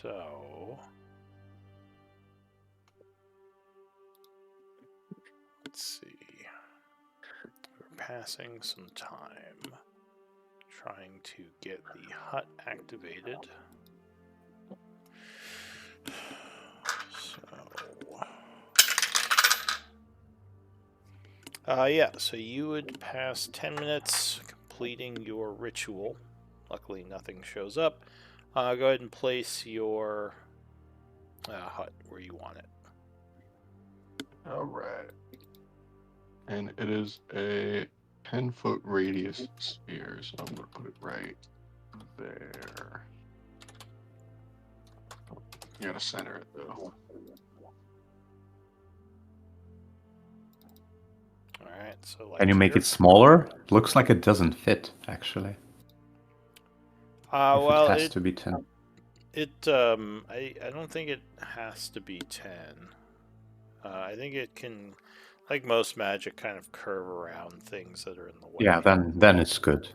So let's see. We're passing some time trying to get the hut activated. So you would pass 10 minutes completing your ritual. Luckily, nothing shows up. Go ahead and place your hut where you want it. All right. And it is a 10-foot radius sphere, so I'm going to put it right there. You got to center it, though. Alright, so like Can you make it smaller? Looks like it doesn't fit, actually. Well, it has to be 10. I don't think it has to be 10. I think it can, like most magic, kind of curve around things that are in the way. Yeah, then it's good.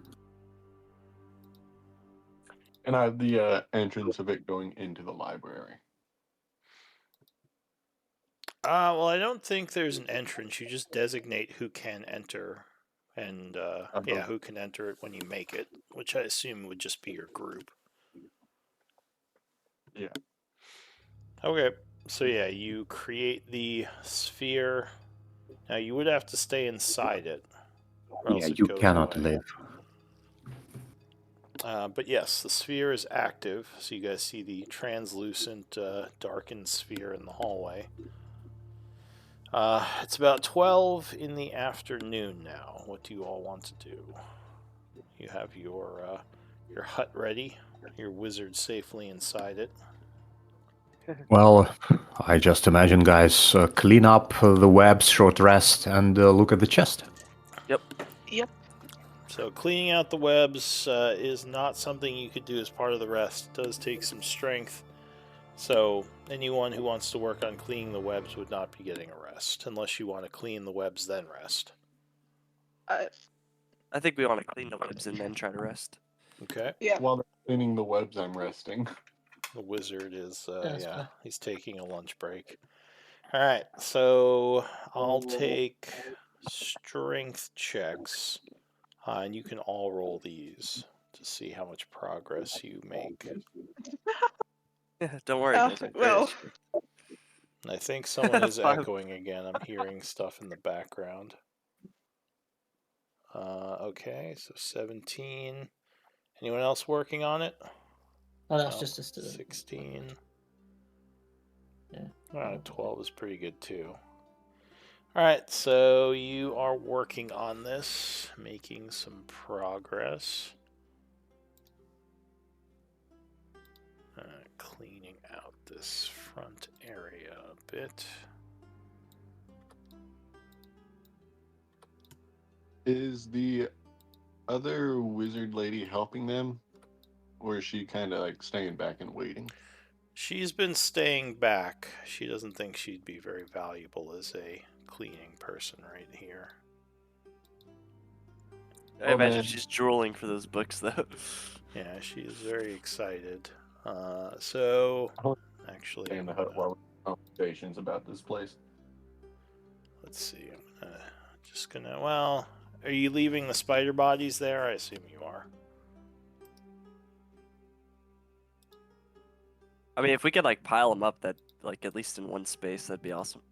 And I have the entrance of it going into the library. Well, I don't think there's an entrance. You just designate who can enter, and who can enter it when you make it, which I assume would just be your group. Yeah. Okay, so yeah, you create the sphere. Now you would have to stay inside it. Yeah, you cannot live. But yes, the sphere is active, so you guys see the translucent, darkened sphere in the hallway. It's about 12 in the afternoon now. What do you all want to do? You have your hut ready, your wizard safely inside it. Well, I just imagine, guys, clean up the webs, short rest, and look at the chest. Yep. So cleaning out the webs is not something you could do as part of the rest. It does take some strength. So anyone who wants to work on cleaning the webs would not be getting a rest, unless you want to clean the webs then rest. I think we want to clean the webs and then try to rest. Okay. Yeah. While they're cleaning the webs, I'm resting. The wizard is, he's taking a lunch break. Alright, so I'll take strength checks, and you can all roll these to see how much progress you make. Don't worry, guys. Well, I think someone is echoing again. I'm hearing stuff in the background. Okay, so 17. Anyone else working on it? Oh, that's just a student. 16. Yeah. 12 is pretty good too. Alright, so you are working on this, making some progress. Cleaning out this front area a bit. Is the other wizard lady helping them? Or is she kind of like staying back and waiting? She's been staying back. She doesn't think she'd be very valuable as a cleaning person right here. I imagine she's drooling for those books, though. Yeah, she's very excited. So, actually, in the hut while conversations about this place. Let's see. Well, are you leaving the spider bodies there? I assume you are. I mean, if we could like pile them up, that like at least in one space, that'd be awesome.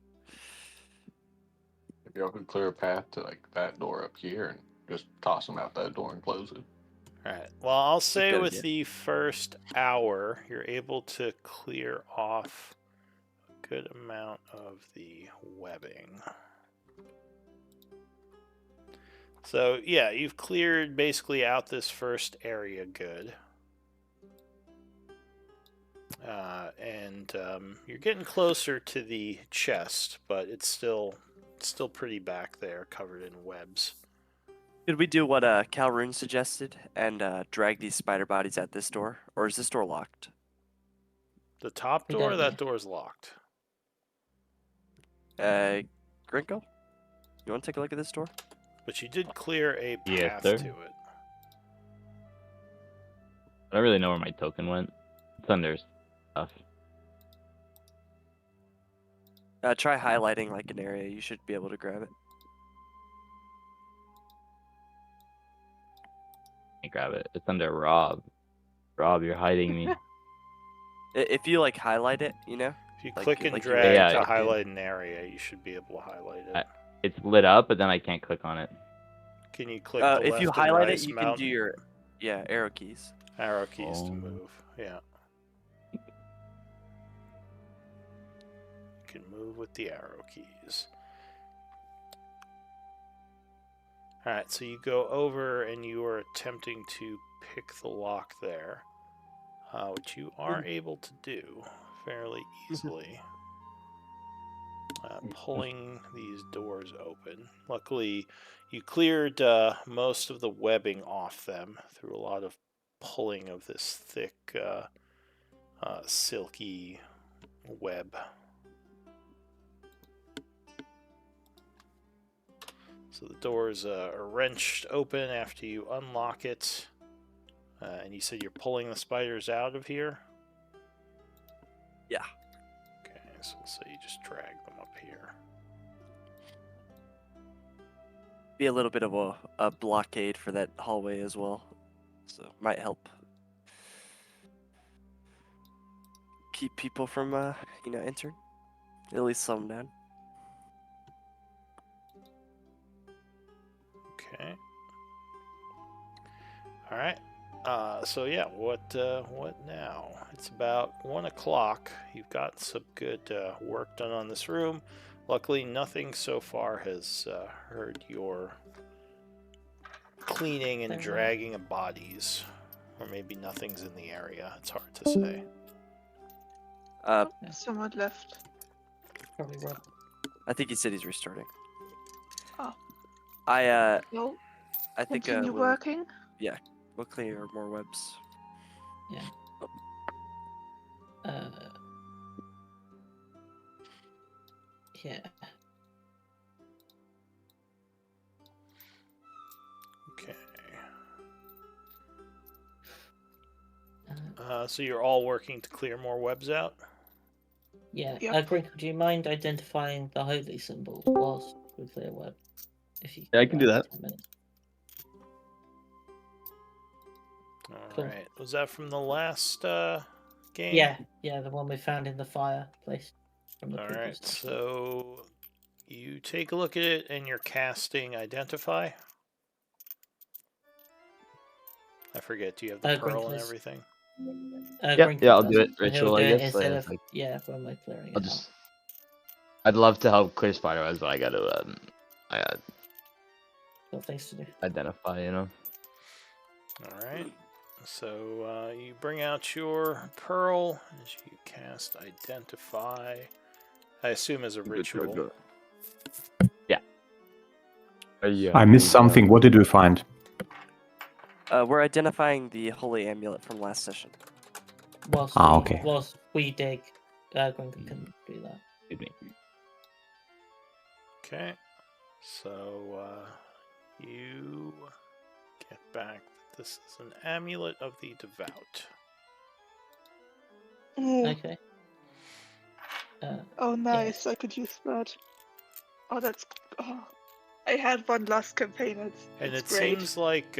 If y'all could clear a path to like that door up here and just toss them out that door and close it. Alright, well, I'll say with the first hour, you're able to clear off a good amount of the webbing. So, yeah, you've cleared basically out this first area good. And you're getting closer to the chest, but it's still pretty back there, covered in webs. Could we do what Calroon suggested and drag these spider bodies at this door, or is this door locked? The top door, that door's locked. Grinko, you want to take a look at this door? But you did clear a path sir. to it. I don't really know where my token went. It's under stuff. Try highlighting like an area. You should be able to grab it. Can't grab it. It's under Rob. Rob, you're hiding me. If you like highlight it, you know. If you Like- click and like you drag would to copy it. highlight an area, you should be able to highlight it. It's lit up, but then I can't click on it. Can you click the If you left and highlight right it, you can mouse do your arrow keys. arrow keys to Oh. move. Yeah. You can move with the arrow keys. Alright, so you go over and you are attempting to pick the lock there, which you are able to do fairly easily. Pulling these doors open. Luckily, you cleared most of the webbing off them through a lot of pulling of this thick, silky web. So the doors are wrenched open after you unlock it. And you said you're pulling the spiders out of here? Yeah. Okay, so you just drag them up here. Be a little bit of a blockade for that hallway as well, so might help keep people from entering. At least slow them down. Okay. All right. So yeah, what now? It's about 1 o'clock. You've got some good work done on this room. Luckily, nothing so far has heard your cleaning and Very well. dragging of bodies, or maybe nothing's in the area. It's hard to say. Someone left. Probably Rob. I think he said he's restarting. Oh. Well, I think continue we'll working. clear more webs. Yeah. Okay. Uh, So you're all working to clear more webs out? yeah. Yep. Grinkle, do you mind identifying the holy symbol whilst we clear web? If you Yeah, I can do that. 10 minutes. All Cool. right. Was that from the last game? Yeah, the one we found in the fireplace from the All previous right. session. So you take a look at it and you're casting Identify. I forget. Do you have the pearl and Grinkles. everything? Grinkle yeah, I'll do does it. and he'll Ritual, do I it guess. instead Like, of when we're clearing it I'll out. just. I'd love to help clear spider webs, but I gotta Got things to do. identify. You know. All right. So you bring out your pearl as you cast Identify. I assume as a ritual. Yeah. I missed something. What did we find? We're identifying the holy amulet from last session. Whilst okay. whilst we dig, Grinkle can do that. Excuse me. Okay. So you get back that this is an amulet of the devout. Okay. Oh, nice. I could use that. Oh, that's. Oh, I had one last campaign. And it's it great. seems like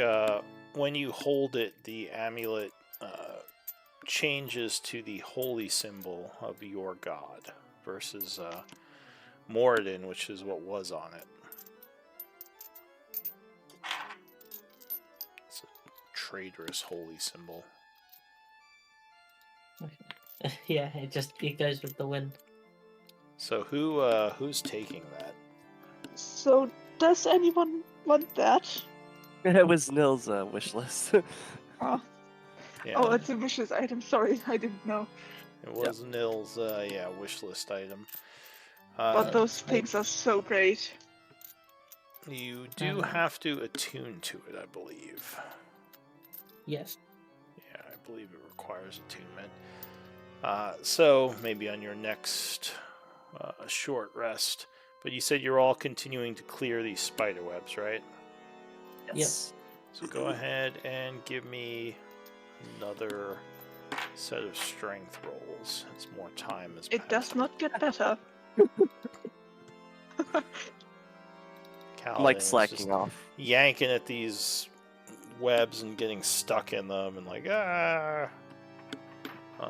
when you hold it, the amulet changes to the holy symbol of your god versus Moradin, which is what was on it. It's a traitorous holy symbol. Okay. Yeah, it goes with the wind. So who's taking that? So, does anyone want that? It was Nil's wish list. Oh, Yeah, oh, it's a wishes item. Sorry, I didn't know. it was Nil's wish list item. But those things are so great. You do have to attune to it, I believe. Yes. Yeah, I believe it requires attunement. So maybe on your next short rest. But you said you're all continuing to clear these spider webs, right? Yes. So go ahead and give me another set of strength rolls as more time has It passed. does not get better. I'm Kaladin like is slacking just off. yanking at these webs and getting stuck in them and like, ah.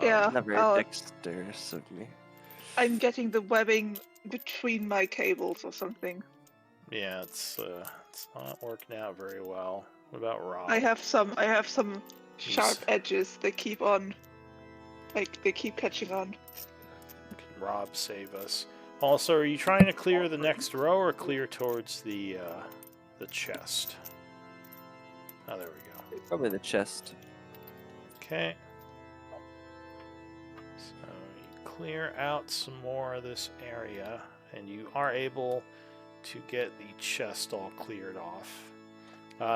Yeah. Not very dexterous of me. I'm getting the webbing between my cables or something. Yeah, it's not working out very well. What about Rob? I have some sharp He's- edges that keep on, like they keep catching on. Can Rob save us? Also, are you trying to clear the next row or clear towards the chest? Oh, there we go. Probably the chest. Okay. So you clear out some more of this area, and you are able to get the chest all cleared off.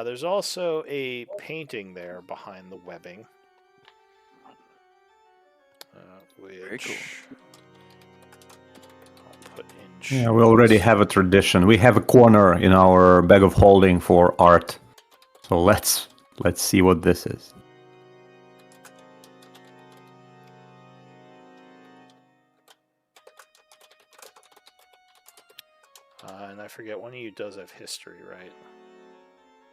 There's also a painting there behind the webbing. Which Very cool. I'll put in Yeah, we already shorts. have a tradition. We have a corner in our bag of holding for art. So let's see what this is. And I forget, one of you does have history, right?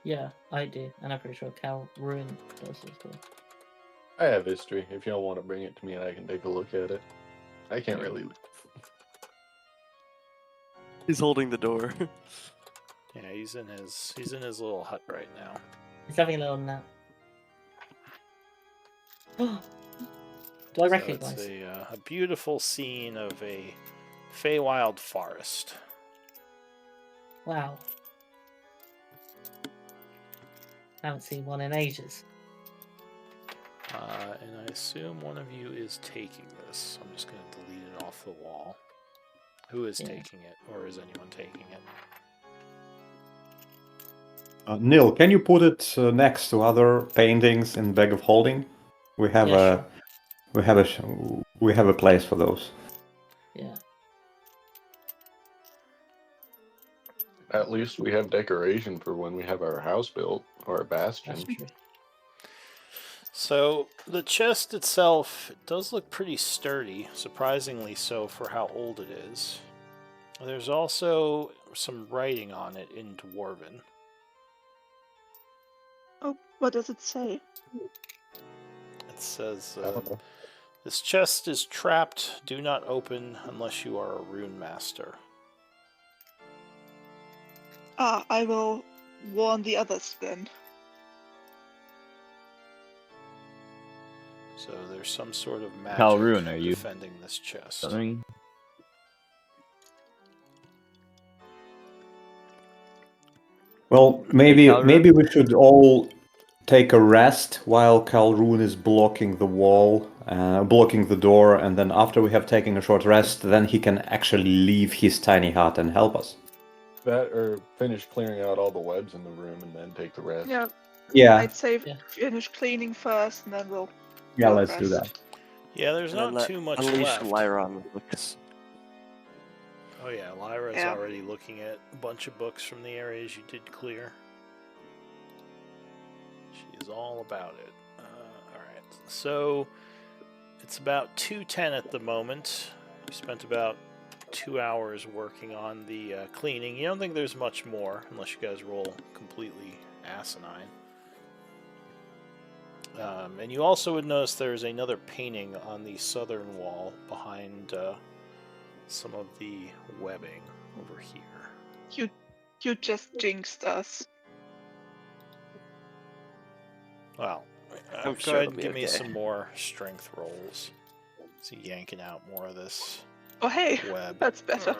Yeah, I do, and I'm pretty sure Cal Ruin does as well. I have history. If y'all want to bring it to me, I can take a look at it. I can't really. He's holding the door. Yeah, he's in his little hut right now. He's having a little nap. Do I So recognize? it's a beautiful scene of a Feywild forest. Wow. Haven't seen one in ages. And I assume one of you is taking this. I'm just going to delete it off the wall. Who is taking it, or is anyone taking it? Nil, can you put it next to other paintings in bag of holding? We have Yeah, we have a place for those. Yeah. At least we have decoration for when we have our house built or a bastion. That's true. So the chest itself does look pretty sturdy, surprisingly so for how old it is. There's also some writing on it in Dwarven. Oh, what does it say? It says, this chest is trapped. Do not open unless you are a rune master. Ah, I will warn the others then. So there's some sort of magic Calrune, are you defending this chest. Something? Well, maybe Calrune? we should all take a rest while Calrune is blocking the wall, blocking the door, and then after we have taken a short rest, then he can actually leave his tiny hut and help us. That or finish clearing out all the webs in the room and then take the rest. Yeah, Yeah, I'd say Yeah. finish cleaning first, and then we'll. yeah, we'll let's do rest. that. Yeah, there's And then not let- too much Unleash left. Lyra on the books. Oh yeah, Lyra's Yeah. already looking at a bunch of books from the areas you did clear. She is all about it. Alright, so it's about 2:10 at the moment. We spent about 2 hours working on the cleaning. You don't think there's much more, unless you guys roll completely asinine. And you also would notice there's another painting on the southern wall behind some of the webbing over here. You just jinxed us. Well, I'm go sure ahead it'll and be give me okay. some more strength rolls. See, yanking out more of this Oh hey, web. that's better.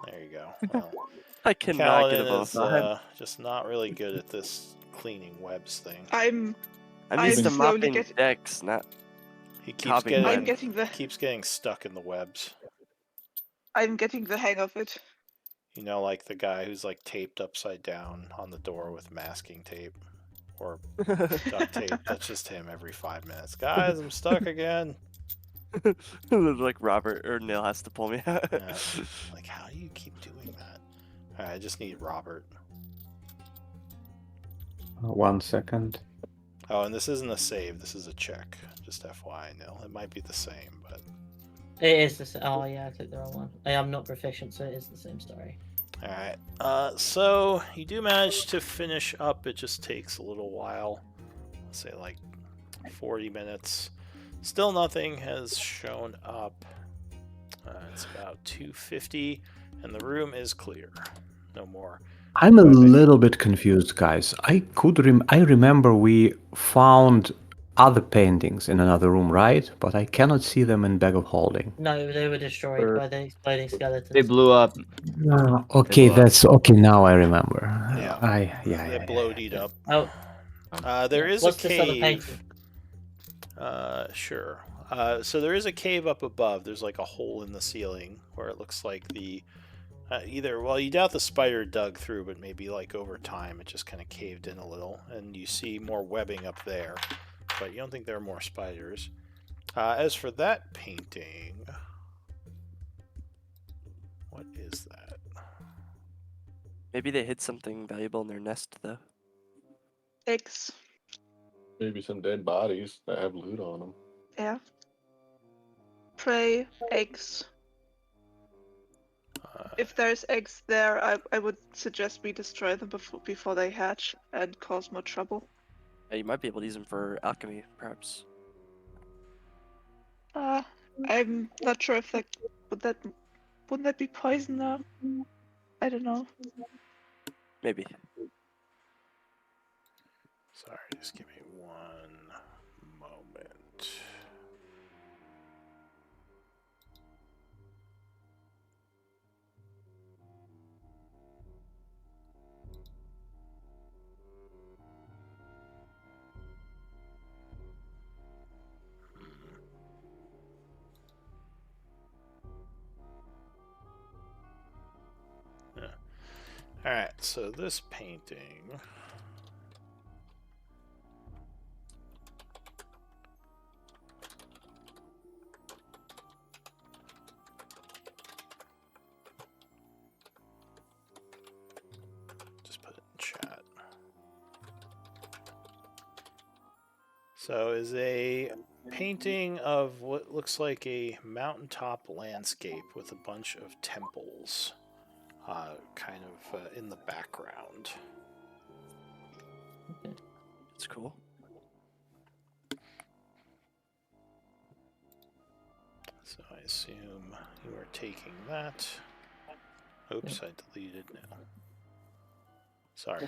There you go. Well, I cannot get Kaladin above is that. just not really good at this cleaning webs thing. I'm I'm used to slowly mopping getting- decks, not He Copying I'm getting the keeps getting stuck in the webs. hang of it. You know, like the guy who's like taped upside down on the door with masking tape or duct tape. That's just him every 5 minutes. Guys, I'm stuck again. like Robert or Neil has to pull me out. Yeah. Like, how do you keep doing that? All right, I just need Robert. 1 second. Oh, and this isn't a save. This is a check. Just FYI, Nil. It might be the same, but It is the same. Oh yeah, I took the wrong one. I am not proficient, so it is the same story. all right. So you do manage to finish up. It just takes a little while. Let's say like 40 minutes. Still nothing has shown up. It's about 2:50, and the room is clear. No more. I'm a webbing. little bit confused, guys. I remember we found other paintings in another room, right? But I cannot see them in Bag of Holding. No, they were destroyed Or- by the exploding skeletons. They blew up. Okay, blew up. that's okay. Now I remember. Yeah. They Yeah. bloatied up. Oh, There is what's a this other cave. painting? Sure. So there is a cave up above. There's like a hole in the ceiling where it looks like the you doubt the spider dug through, but maybe like over time it just kind of caved in a little, and you see more webbing up there, but you don't think there are more spiders. As for that painting, what is that? Maybe they hid something valuable in their nest, though. Eggs. Maybe some dead bodies that have loot on them. Yeah. Prey, eggs. If there's eggs there, I would suggest we destroy them before they hatch and cause more trouble. Yeah, you might be able to use them for alchemy, perhaps. I'm not sure if wouldn't that be poison though? I don't know. Maybe. Sorry, just give me one moment. Alright, so this painting. Just put it in chat. So is a painting of what looks like a mountaintop landscape with a bunch of temples kind of in the background. It's cool. So I assume you are taking that. Oops, I deleted now. Sorry.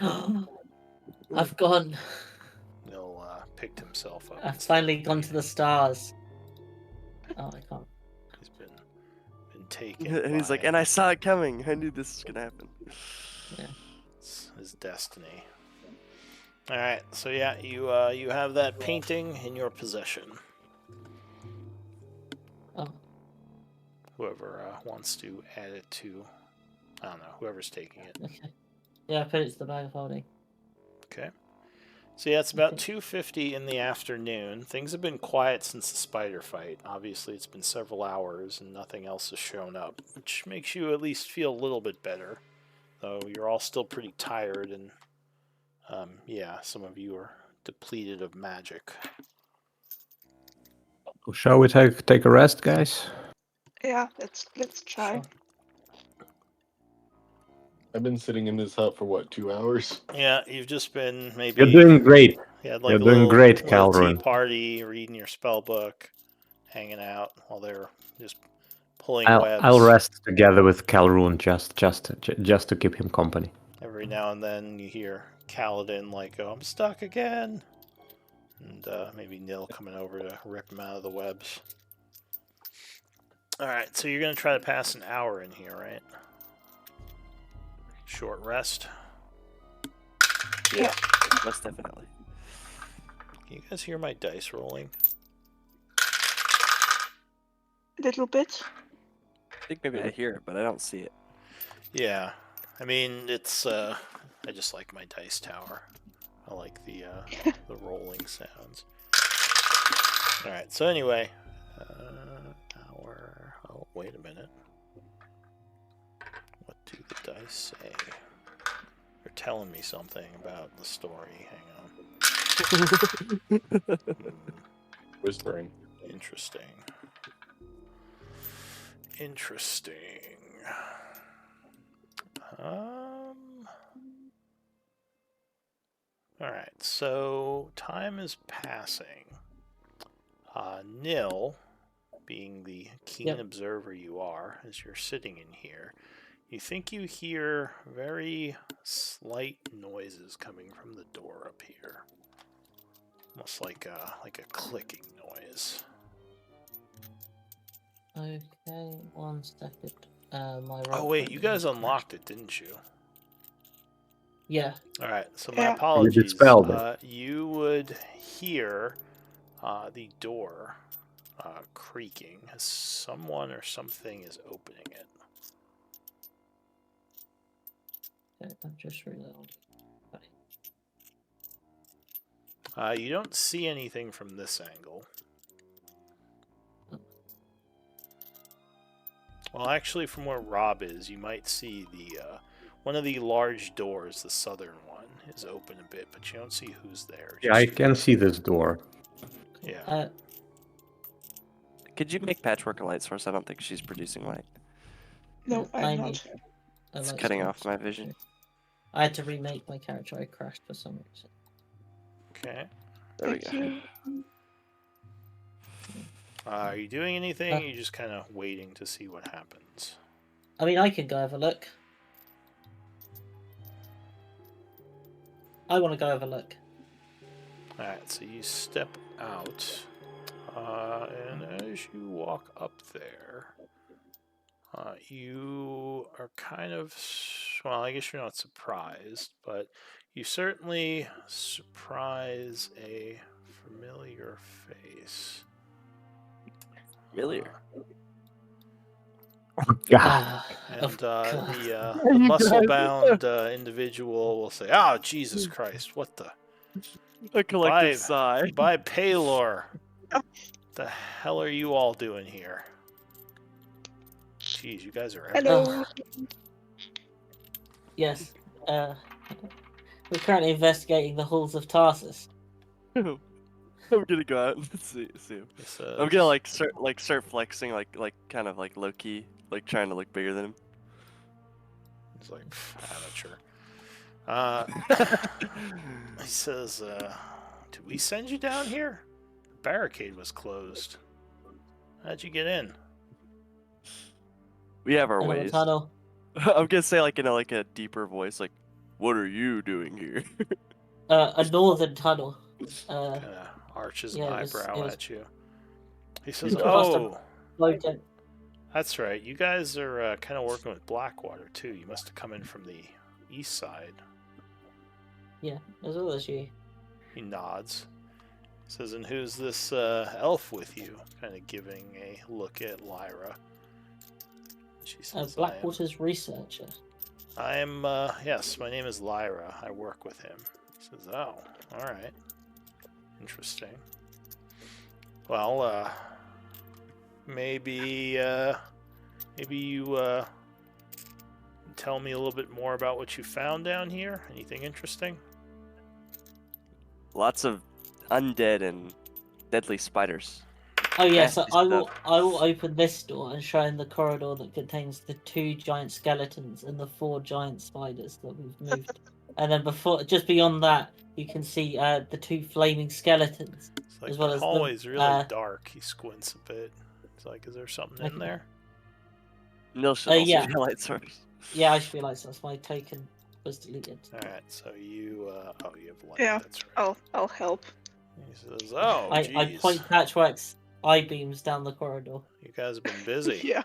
I've gone. Nil picked himself up. I've finally gone to the stars. Oh, I can't. He's been taken. And he's like, by- and I saw it coming. I knew this was gonna happen. Yeah. It's his destiny. All right, so yeah, you have that painting in your possession. Oh. Whoever wants to add it to, I don't know, whoever's taking it. Okay. Yeah, I put it to the bag of holding. Okay. So yeah, it's about Okay. 2:50 in the afternoon. Things have been quiet since the spider fight. Obviously, it's been several hours and nothing else has shown up, which makes you at least feel a little bit better. Though you're all still pretty tired, and yeah, some of you are depleted of magic. Shall we take a rest, guys? Yeah, let's try. Sure. I've been sitting in this hut for what, 2 hours? Yeah, you've just been maybe. You're doing great. You had like You're a doing great, little tea Calvin. party, reading your spell book, hanging out while they're just pulling I'll webs. rest together with Calroon just to keep him company. Every now and then you hear Kaladin like, "Oh, I'm stuck again," and maybe Nil coming over to rip him out of the webs. All right, so you're gonna try to pass an hour in here, right? Short rest. Yeah, most definitely. Can you guys hear my dice rolling? A little bit. I think maybe I hear it, but I don't see it. Yeah, I mean it's. I just like my dice tower. I like the rolling sounds. All right. So anyway, hour. Oh, wait a minute. What do the dice say? They're telling me something about the story. Hang on. Whispering. Interesting. Interesting. Alright, so time is passing. Nil, being the keen observer you are, as you're sitting in here, you think you hear very slight noises coming from the door up here. Almost like a clicking noise. Okay, 1 second. Oh wait, you guys unlocked it, didn't you? Yeah. Alright, so my Yeah. apologies. dispelled it. You would hear the door creaking as someone or something is opening it. Okay, I'm just reloading. You don't see anything from this angle. Well, actually, from where Rob is, you might see the one of the large doors, the southern one, is open a bit, but you don't see who's there. Yeah, I just- can see this door. Yeah. Could you make Patchwork a light source? I don't think she's producing light. No, I'm not. It's cutting off my vision. I had to remake my character. I crashed for some reason. Okay. There we Thank go. you. Are you doing anything? Or are you just kind of waiting to see what happens? I mean, I can go have a look. I want to go have a look. Alright, so you step out, and as you walk up there, you are kind of, well, I guess you're not surprised, but you certainly surprise a familiar face. Familiar. And the muscle-bound individual will say, "Oh, Jesus Christ, what the? A collective sigh. By Paylor, the hell are you all doing here? Jeez, you guys are everywhere." Yes. We're currently investigating the halls of Tarsus. I'm gonna go out and see him. I'm gonna start flexing like kind of like low key, like trying to look bigger than him. He's like, amateur. He says, "Did we send you down here? The barricade was closed. How'd you get in?" We have our Another ways. tunnel. I'm gonna say like in a deeper voice, like, "What are you doing here?" A northern tunnel. Kind of arches yeah, an it was- eyebrow it was- at you. He says, You must have- "Oh, Logan. that's right. You guys are kind of working with Blackwater too. You must have come in from the east side." Yeah, as well as you. He nods. Says, "And who's this elf with you?" Kind of giving a look at Lyra. She says, Blackwater's researcher. I am, yes, my name is Lyra. I work with him. He says, "Oh, alright. Interesting. Well, maybe you, tell me a little bit more about what you found down here? Anything interesting?" Lots of undead and deadly spiders. Oh yes, Nasty I will open this door and show him the corridor that contains the 2 giant skeletons and the 4 giant spiders that we've moved. And then just beyond that, you can see the 2 flaming skeletons. It's like as well the as hallway's really dark. He squints a bit. He's like, "Is there something in there?" Nil should also yeah. be a light source. Yeah, I just realised that's my token was deleted. Alright, so you, you have light, Yeah. that's right. I'll help. He says, "Oh, I jeez. point Patchwork's eye beams down the corridor. You guys have been busy." Yeah.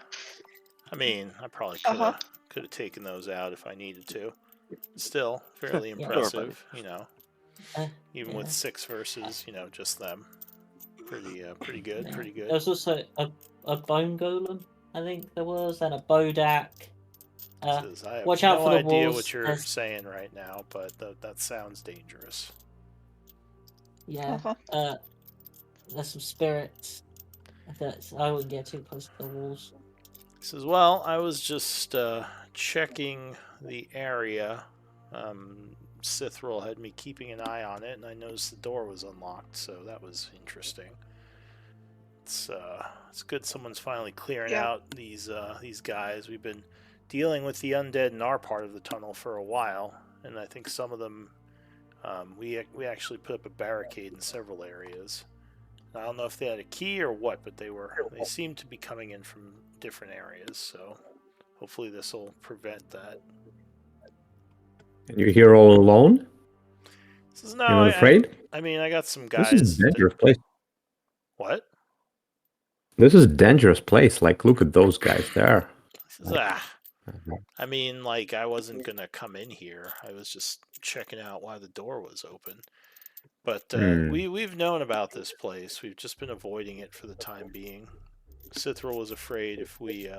I mean, I probably could have taken those out if I needed to. Still, fairly Yeah. impressive, you know. Even yeah. with 6 versus, just them. Pretty good, Yeah. pretty There good. was also a bone golem, I think there was, and a bodak. Says, "I have watch no out for the idea walls. what you're There's- saying right now, but that sounds dangerous." Yeah. There's some spirits. I wouldn't get too close to the walls. He says, "Well, I was just checking the area. Sithril had me keeping an eye on it, and I noticed the door was unlocked, so that was interesting. It's good someone's finally clearing out these guys. We've been dealing with the undead in our part of the tunnel for a while, and I think some of them we actually put up a barricade in several areas. I don't know if they had a key or what, but they seemed to be coming in from different areas, so hopefully this will prevent that. And you're here all alone? You're not afraid? I mean, I got some guys. This is a dangerous place. What? This is a dangerous place. Like, look at those guys there. I mean, like, I wasn't gonna come in here. I was just checking out why the door was open. But we've known about this place. We've just been avoiding it for the time being. Sithril was afraid if we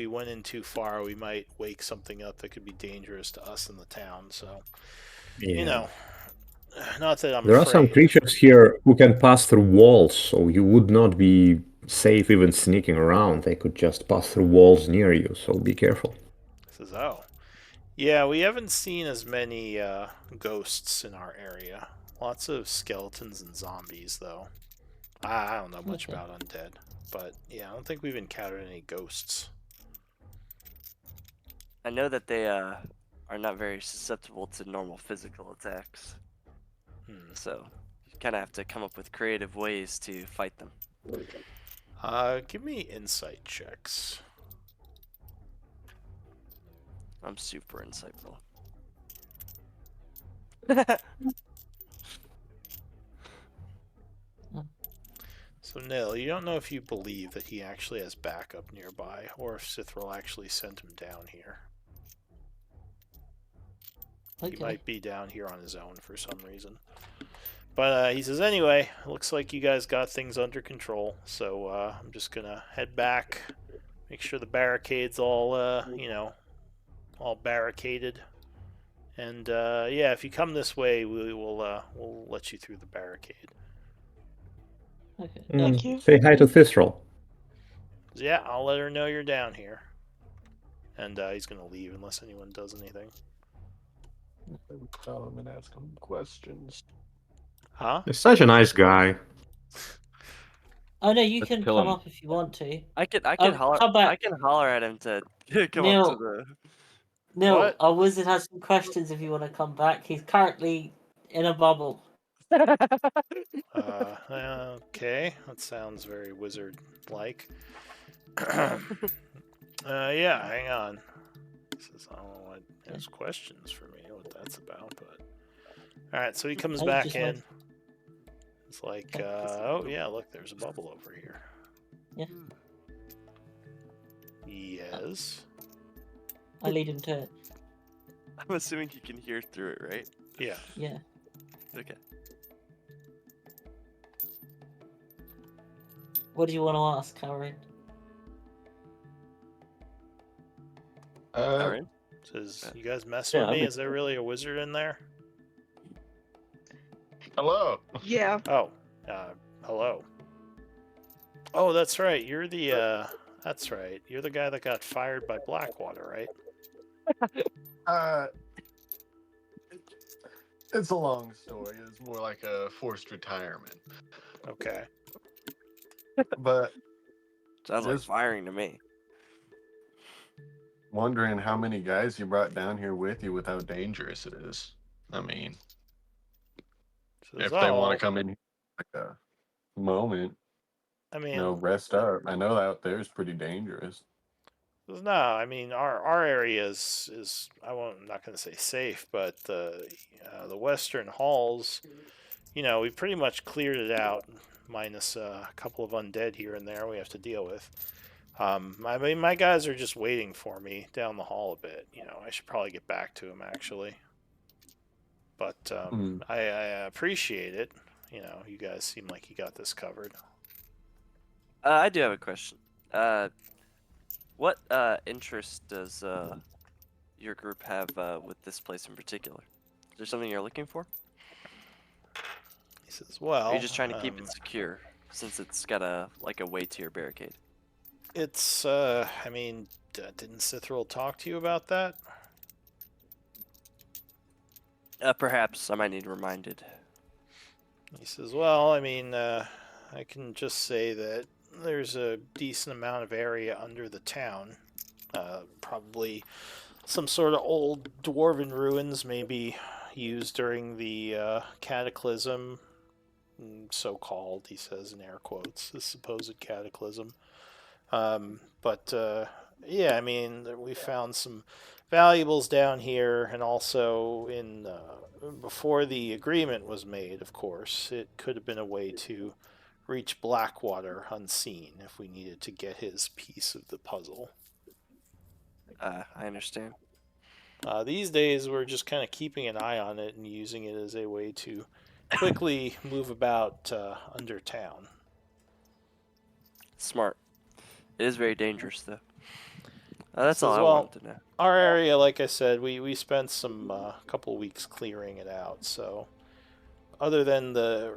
went in too far, we might wake something up that could be dangerous to us in the town. So, you know, not that I'm There afraid. are some creatures here who can pass through walls, so you would not be safe even sneaking around. They could just pass through walls near you, so be careful. Says, oh. Yeah, we haven't seen as many ghosts in our area. Lots of skeletons and zombies, though. I don't know much about undead, but yeah, I don't think we've encountered any ghosts. I know that they are not very susceptible to normal physical attacks. So you kind of have to come up with creative ways to fight them. Give me insight checks. I'm super insightful. So, Nil, you don't know if you believe that he actually has backup nearby, or if Sithril actually sent him down here. He might be down here on his own for some reason. But he says, anyway, looks like you guys got things under control, so I'm just gonna head back, make sure the barricade's all, all barricaded. And, yeah, if you come this way, we'll let you through the barricade. Okay. Thank you. Say hi to Thisral. Yeah, I'll let her know you're down here. And he's gonna leave unless anyone does anything. I would call him and ask him questions. Huh? He's such a nice guy. Oh no, you Let's can kill come him. up if you want to. I can holler. come back. I can holler at him to come Neil, up to the. Neil, What? our wizard has some questions if you want to come back. He's currently in a bubble. Okay, that sounds very wizard-like. Yeah, hang on. He says, I don't know what his questions for me, what that's about, but... Alright, so he comes back in. It's like, oh yeah, look, there's a bubble over here. Yeah. Yes. I lead him to it. I'm assuming he can hear through it, right? Yeah. Yeah. Okay. What do you want to ask, Karen? Alright. Says, you guys messing with me? Is there really a wizard in there? Hello. Yeah. Oh, hello. Oh, that's right. You're the, that's right. You're the guy that got fired by Blackwater, right? It's a long story. It's more like a forced retirement. Okay. But Sounds like firing to me. Wondering how many guys you brought down here with you with how dangerous it is. I mean, if they want to come in like a moment, I mean, rest up. I know out there is pretty dangerous. No, I mean our area is I'm not going to say safe, but the western halls, we pretty much cleared it out, minus a couple of undead here and there we have to deal with. I mean, my guys are just waiting for me down the hall a bit. I should probably get back to them actually, but I appreciate it. You guys seem like you got this covered. I do have a question. What interest does your group have with this place in particular? Is there something you're looking for? He says, well... Or are you just trying to keep it secure, since it's got a way to your barricade? It's, I mean, didn't Sithril talk to you about that? Perhaps I might need reminded. He says, well, I mean, I can just say that there's a decent amount of area under the town. Probably some sort of old dwarven ruins, maybe used during the cataclysm, so-called, he says in air quotes, the supposed cataclysm. But yeah, I mean, we found some valuables down here, and also in before the agreement was made, of course, it could have been a way to reach Blackwater unseen if we needed to get his piece of the puzzle. I understand. These days, we're just kind of keeping an eye on it and using it as a way to quickly move about under town. Smart. It is very dangerous, though. That's all Says, I well, wanted to know. our area, like I said, we spent some couple weeks clearing it out. So, other than the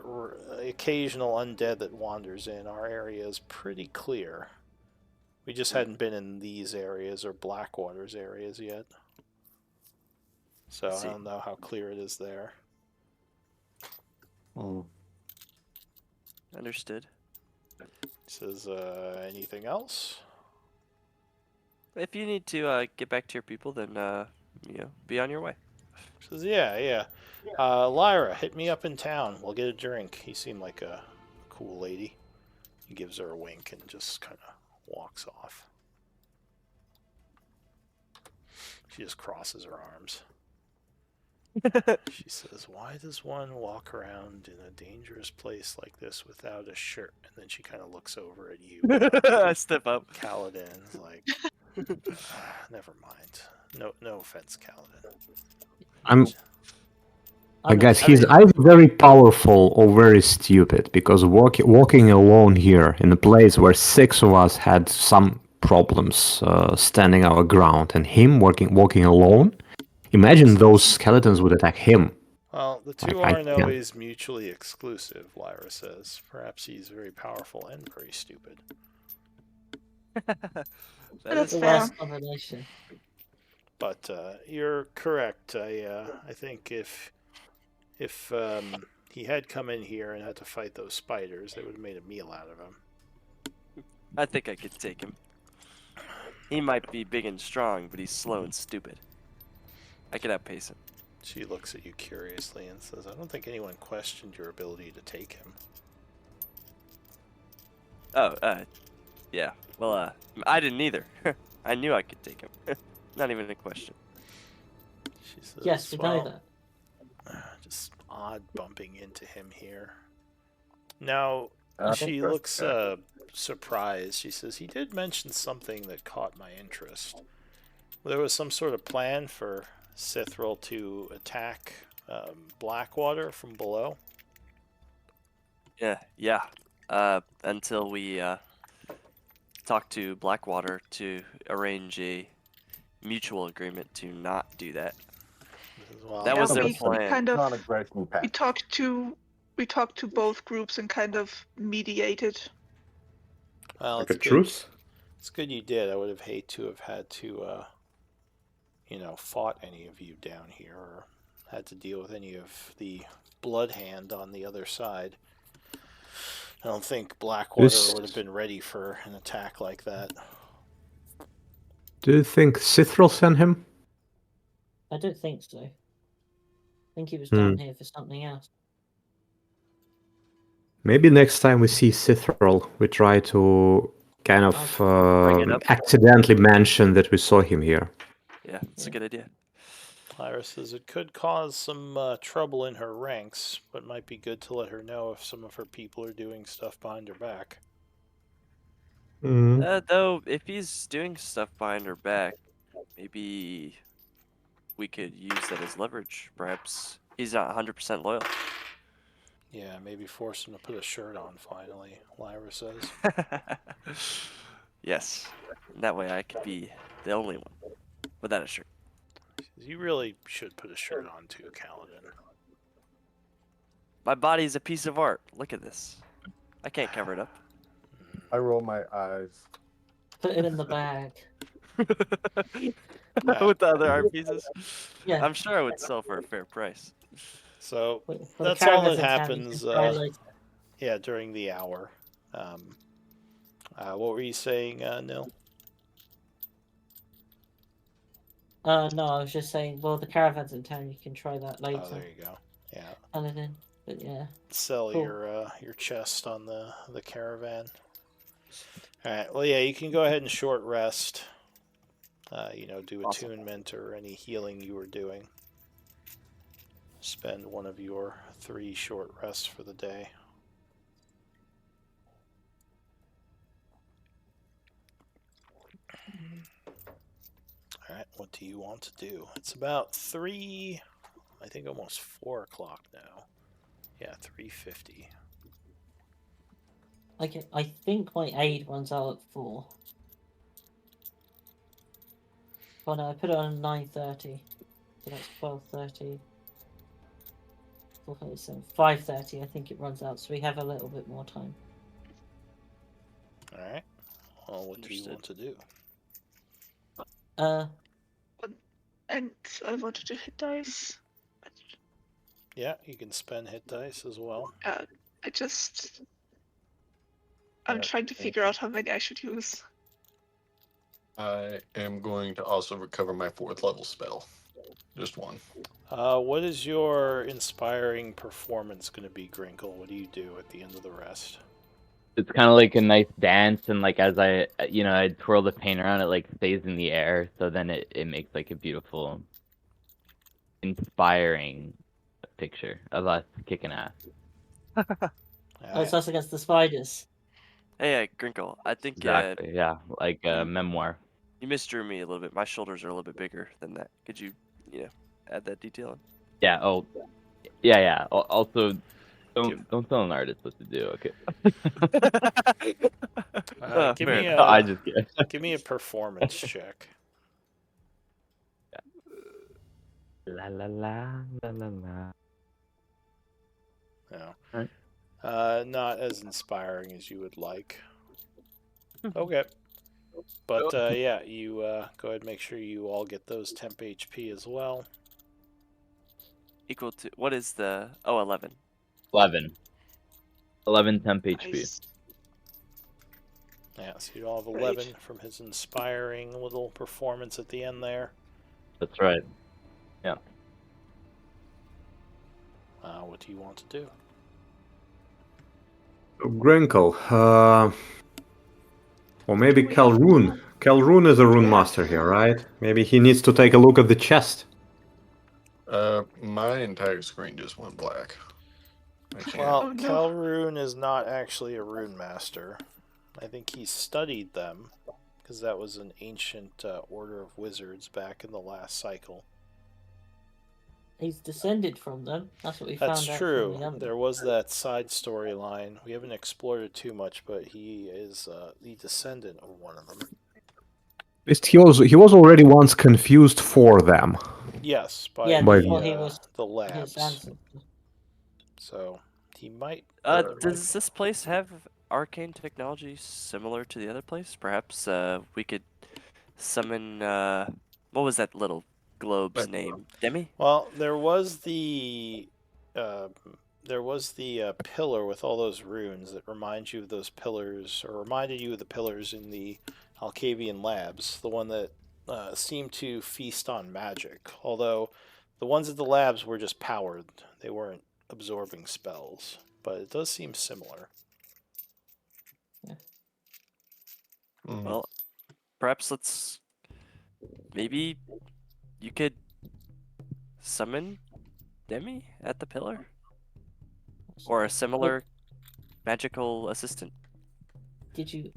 occasional undead that wanders in, our area is pretty clear. We just hadn't been in these areas or Blackwater's areas yet. So I don't know how clear it is there. Understood. Says, anything else? If you need to get back to your people, then be on your way. Says, yeah. Lyra, hit me up in town. We'll get a drink. He seemed like a cool lady. He gives her a wink and just kind of walks off. She just crosses her arms. She says, why does one walk around in a dangerous place like this without a shirt? And then she kind of looks over at you. I step up. Kaladin's like, never mind. No offense, Kaladin. I guess he's either very powerful or very stupid, because walking alone here in a place where 6 of us had some problems standing our ground, and him walking alone. Imagine those skeletons would attack him. Well, the two aren't always mutually exclusive, Lyra says. Perhaps he's very powerful and very stupid. That's the worst combination. But you're correct. I think if he had come in here and had to fight those spiders, they would have made a meal out of him. I think I could take him. He might be big and strong, but he's slow and stupid. I could outpace him. She looks at you curiously and says, I don't think anyone questioned your ability to take him. Oh, yeah. Well, I didn't either. I knew I could take him. Not even a question. She says, yes, we know that. Just odd bumping into him here. Now, she looks surprised. She says, he did mention something that caught my interest. There was some sort of plan for Sithril to attack Blackwater from below. Yeah. Until we talk to Blackwater to arrange a mutual agreement to not do that. Well, that was their we plan. Kind of, we talked to both groups and kind of mediated. Well, like a truce? It's good you did. I would have hated to have had to fought any of you down here or had to deal with any of the Bloodhand on the other side. I don't think Blackwater would have been ready for an attack like that. Do you think Sithril sent him? I don't think so. I think he was down here for something else. Maybe next time we see Sithril, we try to kind of accidentally mention that we saw him here. Yeah, it's a good idea. Lyra says it could cause some trouble in her ranks, but might be good to let her know if some of her people are doing stuff behind her back. Though, if he's doing stuff behind her back, maybe we could use that as leverage. Perhaps he's not 100% loyal. Yeah, maybe force him to put a shirt on finally, Lyra says. Yes. That way I could be the only one without a shirt. You really should put a shirt on too, Kaladin. My body's a piece of art. Look at this. I can't cover it up. I roll my eyes. Put it in the bag. with the other art pieces. Yeah. I'm sure I would sell for a fair price. So For the that's all that caravans in town, you happens. can try later. Yeah, during the hour. What were you saying, Nil? No, I was just saying. Well, the caravans in town, you can try that later. Oh, there you go. Yeah. Paladin, but yeah. Sell Cool. your chest on the caravan. All right. Well, yeah, you can go ahead and short rest. Do Awesome. attunement or any healing you were doing. Spend one of your 3 short rests for the day. All right. What do you want to do? It's about 3. I think almost 4 o'clock now. Yeah, 3:50. Okay, I think my aid runs out at 4. Oh no, I put it on 9:30. So that's 12:30. 4:37. 5:30. I think it runs out, so we have a little bit more time. All right. Well, what do you want to do? And I wanted to hit dice. Yeah, you can spend hit dice as well. I'm trying to figure out how many I should use. I am going to also recover my 4th level spell. Just one. What is your inspiring performance going to be, Grinkle? What do you do at the end of the rest? It's kind of like a nice dance, and like as I twirl the paint around, it like stays in the air, so then it makes like a beautiful, inspiring picture of us kicking ass. Oh, it's us against the spiders. Hey, Grinkle, I think Exactly, yeah, like a memoir. you misdrew me a little bit. My shoulders are a little bit bigger than that. Could you, add that detail in? Yeah. Oh, yeah. Also, don't tell an artist what to do. Okay. Give fair me enough. I just get. give me a performance check. La la la la la la. No. Right. Not as inspiring as you would like. Okay. But yeah, you go ahead and make sure you all get those temp HP as well. Equal to, what is the, 11. 11 temp HP. Nice. Yeah, so you all have Right. 11 from his inspiring little performance at the end there. That's right. Yeah. What do you want to do? Grinkle. Or maybe Do we have Calroon. more? Calroon is a rune Yeah. master here, right? Maybe he needs to take a look at the chest. My entire screen just went black. I can't. Well, Oh, no. Calroon is not actually a rune master. I think he studied them, because that was an ancient order of wizards back in the last cycle. He's descended from them. That's what we found That's out. true. From the other. There was that side storyline. We haven't explored it too much, but he is the descendant of one of them. At least he was already once confused for them. Yes, by Yeah, By- the, before he was the his labs. ancestor. So he might. Does this place have arcane technology similar to the other place? Perhaps we could summon, what was that little globe's name? Demi? Well, there was the pillar with all those runes that remind you of those pillars, or reminded you of the pillars in the Alcavian labs. The one that seemed to feast on magic. Although the ones at the labs were just powered; they weren't absorbing spells. But it does seem similar. Well, perhaps maybe you could summon Demi at the pillar? Or a similar magical assistant? Did you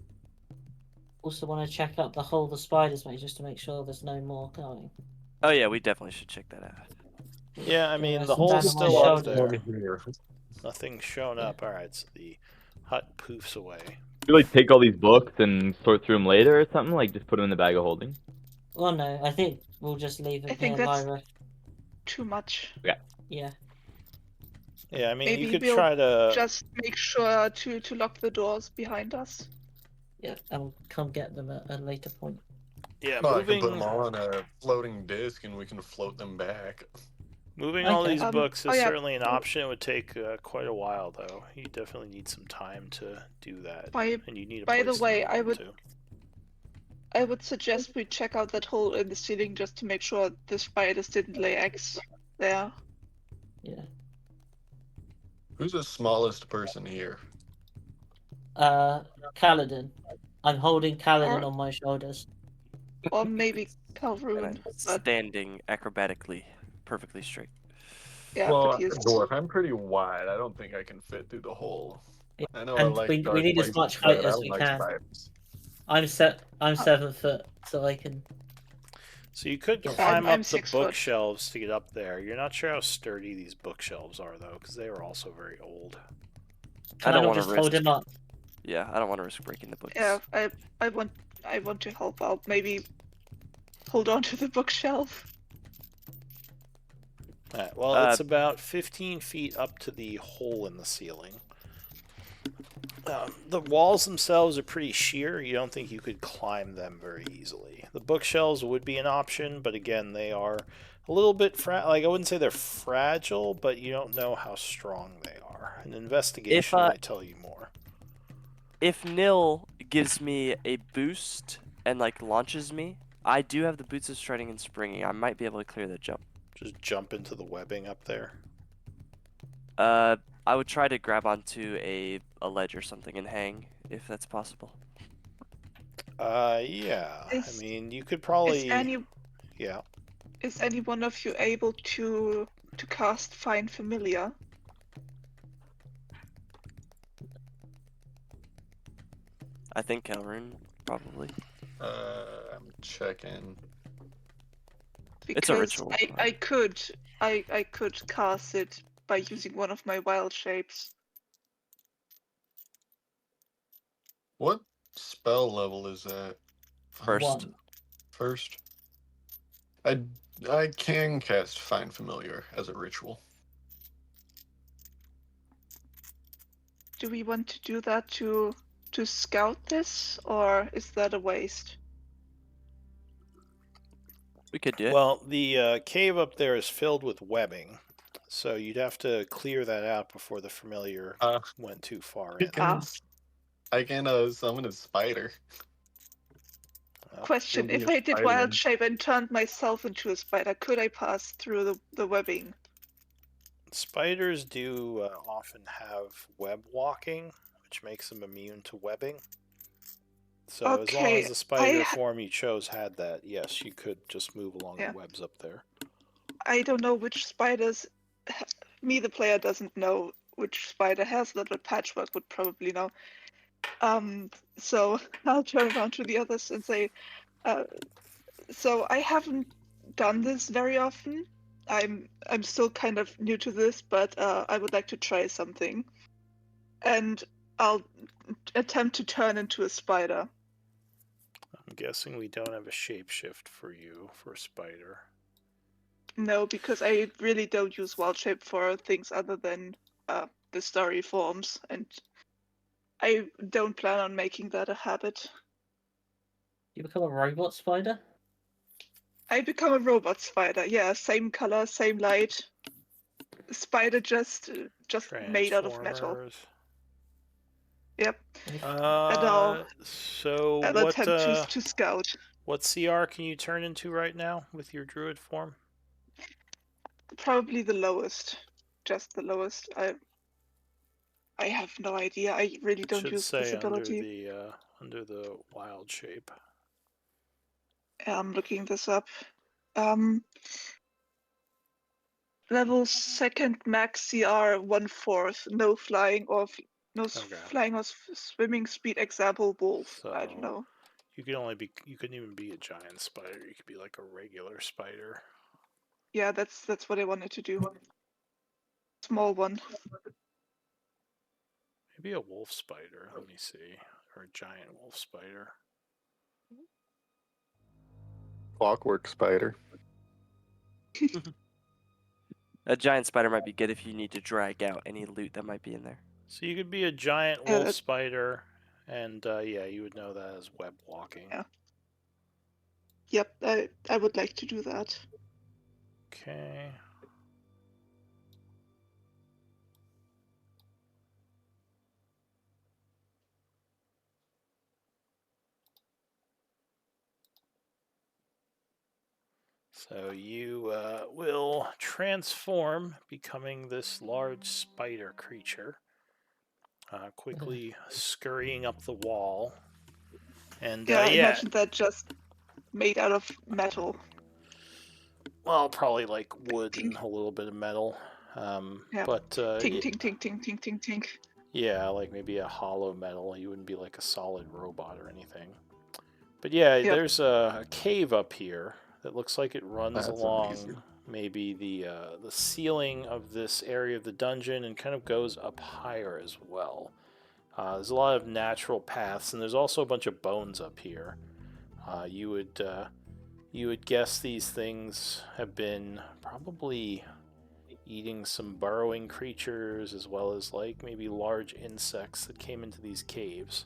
also want to check out the hole of the spiders, mate, just to make sure there's no more going? Oh yeah, we definitely should check that out. Yeah, I Give mean us the some hole's time on my still up shoulder. there. Nothing's shown up. All right, so the hut poofs away. You like take all these books and sort through them later or something? Like just put them in the bag of holding? Well, no, I think we'll just leave I it think here, that's- Lyra. Too much. Yeah. Yeah, I mean Maybe you could we'll try to. Just make sure to lock the doors behind us. Yeah, and we'll come get them at a later point. Yeah, Oh, I can put moving them all on a floating disc, and we can float them back. all Okay. these books is Oh, yeah. certainly an option. It would take quite a while, though. You definitely need some time to do that, and you need a By the place to way, move them to. I would suggest we check out that hole in the ceiling just to make sure the spiders didn't lay eggs there. Yeah. Who's the smallest person here? Kaladin. I'm holding Kaladin Or on my shoulders. or maybe And Calhoun, I'm but standing acrobatically, perfectly straight. yeah, but Well, he's dwarf, I'm pretty wide. I don't think I can fit through the hole. Yeah. I know I And like we dark need as places, much height but I as don't we like can. spiders. I'm 7 foot, so I can. So you could Yeah, climb I'm up the 6 foot. bookshelves to get up there. You're not sure how sturdy these bookshelves are, though, because they are also very old. Can I don't not want to just risk. hold him up? Yeah, I don't want to risk breaking the books. Yeah, I want to help out. Maybe hold on to the bookshelf. Alright, well, it's about 15 feet up to the hole in the ceiling. The walls themselves are pretty sheer. You don't think you could climb them very easily. The bookshelves would be an option, but again, they are a little bit like I wouldn't say they're fragile, but you don't know how strong they are. An investigation might tell you more. If Nil gives me a boost and like launches me, I do have the boots of strutting and springing. I might be able to clear that jump. Just jump into the webbing up there. I would try to grab onto a ledge or something and hang, if that's possible. Yeah. I mean, you could probably. Yeah. Is any one of you able to cast Find Familiar? I think Calhoun probably. I'm checking. Because It's a ritual. I could cast it by using one of my wild shapes. What spell level is that? First. 1. First. I can cast Find Familiar as a ritual. Do we want to do that to scout this, or is that a waste? We could do it. Well, the cave up there is filled with webbing, so you'd have to clear that out before the familiar went too far in. I can summon a spider. Question: if I did wild shape and turned myself into a spider, could I pass through the webbing? Spiders do often have web walking, which makes them immune to webbing. So as long as the spider form you chose had that, yes, you could just move along the webs up there. I don't know which spiders. Me, the player, doesn't know which spider has that, but Patchwork would probably know. So I'll turn around to the others and say, so I haven't done this very often. I'm still kind of new to this, but I would like to try something. And I'll attempt to turn into a spider. I'm guessing we don't have a shapeshift for you for a spider. No, because I really don't use wild shape for things other than the starry forms, and I don't plan on making that a habit. You become a robot spider? I become a robot spider. Yeah, same color, same light. Spider just made out of metal. Yep. And I'll attempt to scout. What CR can you turn into right now with your druid form? Probably the lowest. Just the lowest. I have no idea. I really don't use this ability. Under the wild shape. I'm looking this up. Level 2nd max CR 1/4. No flying or flying or swimming speed. Example wolf. So I don't know. You couldn't even be a giant spider. You could be like a regular spider. Yeah, that's what I wanted to do. Small one. Maybe a wolf spider. Let me see, or a giant wolf spider. Clockwork spider. A giant spider might be good if you need to drag out any loot that might be in there. So you could be a giant wolf spider, and yeah, you would know that as web walking. Yeah. Yep, I would like to do that. Okay. So you will transform, becoming this large spider creature, quickly scurrying up the wall. And Yeah, yeah, imagine that just made out of metal. well, probably like wood Tink. and a little bit of metal. Yeah. But Tink, tink, tink, tink, tink, tink, tink. yeah, like maybe a hollow metal. You wouldn't be like a solid robot or anything. But yeah, Yep. there's a cave up here that looks like it runs That's along amazing. maybe the ceiling of this area of the dungeon and kind of goes up higher as well. There's a lot of natural paths, and there's also a bunch of bones up here. You would guess these things have been probably eating some burrowing creatures as well as like maybe large insects that came into these caves.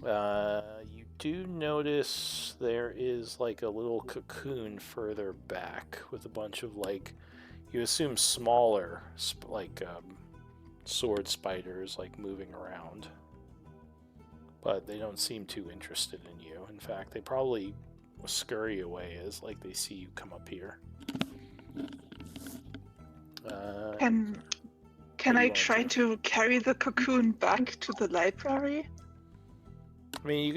You do notice there is like a little cocoon further back with a bunch of like, you assume smaller, sword spiders like moving around. But they don't seem too interested in you. In fact, they probably scurry away as like they see you come up here. Can I try to carry the cocoon back to the library? I mean, you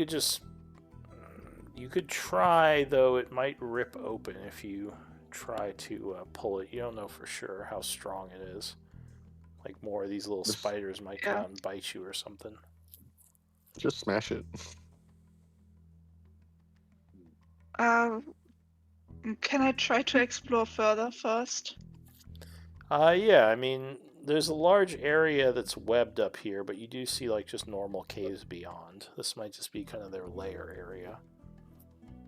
could try, though it might rip open if you try to pull it. You don't know for sure how strong it is. Like more of these little spiders might come out and bite you or something. Just smash it. Can I try to explore further first? Yeah, I mean, there's a large area that's webbed up here, but you do see like just normal caves beyond. This might just be kind of their lair area.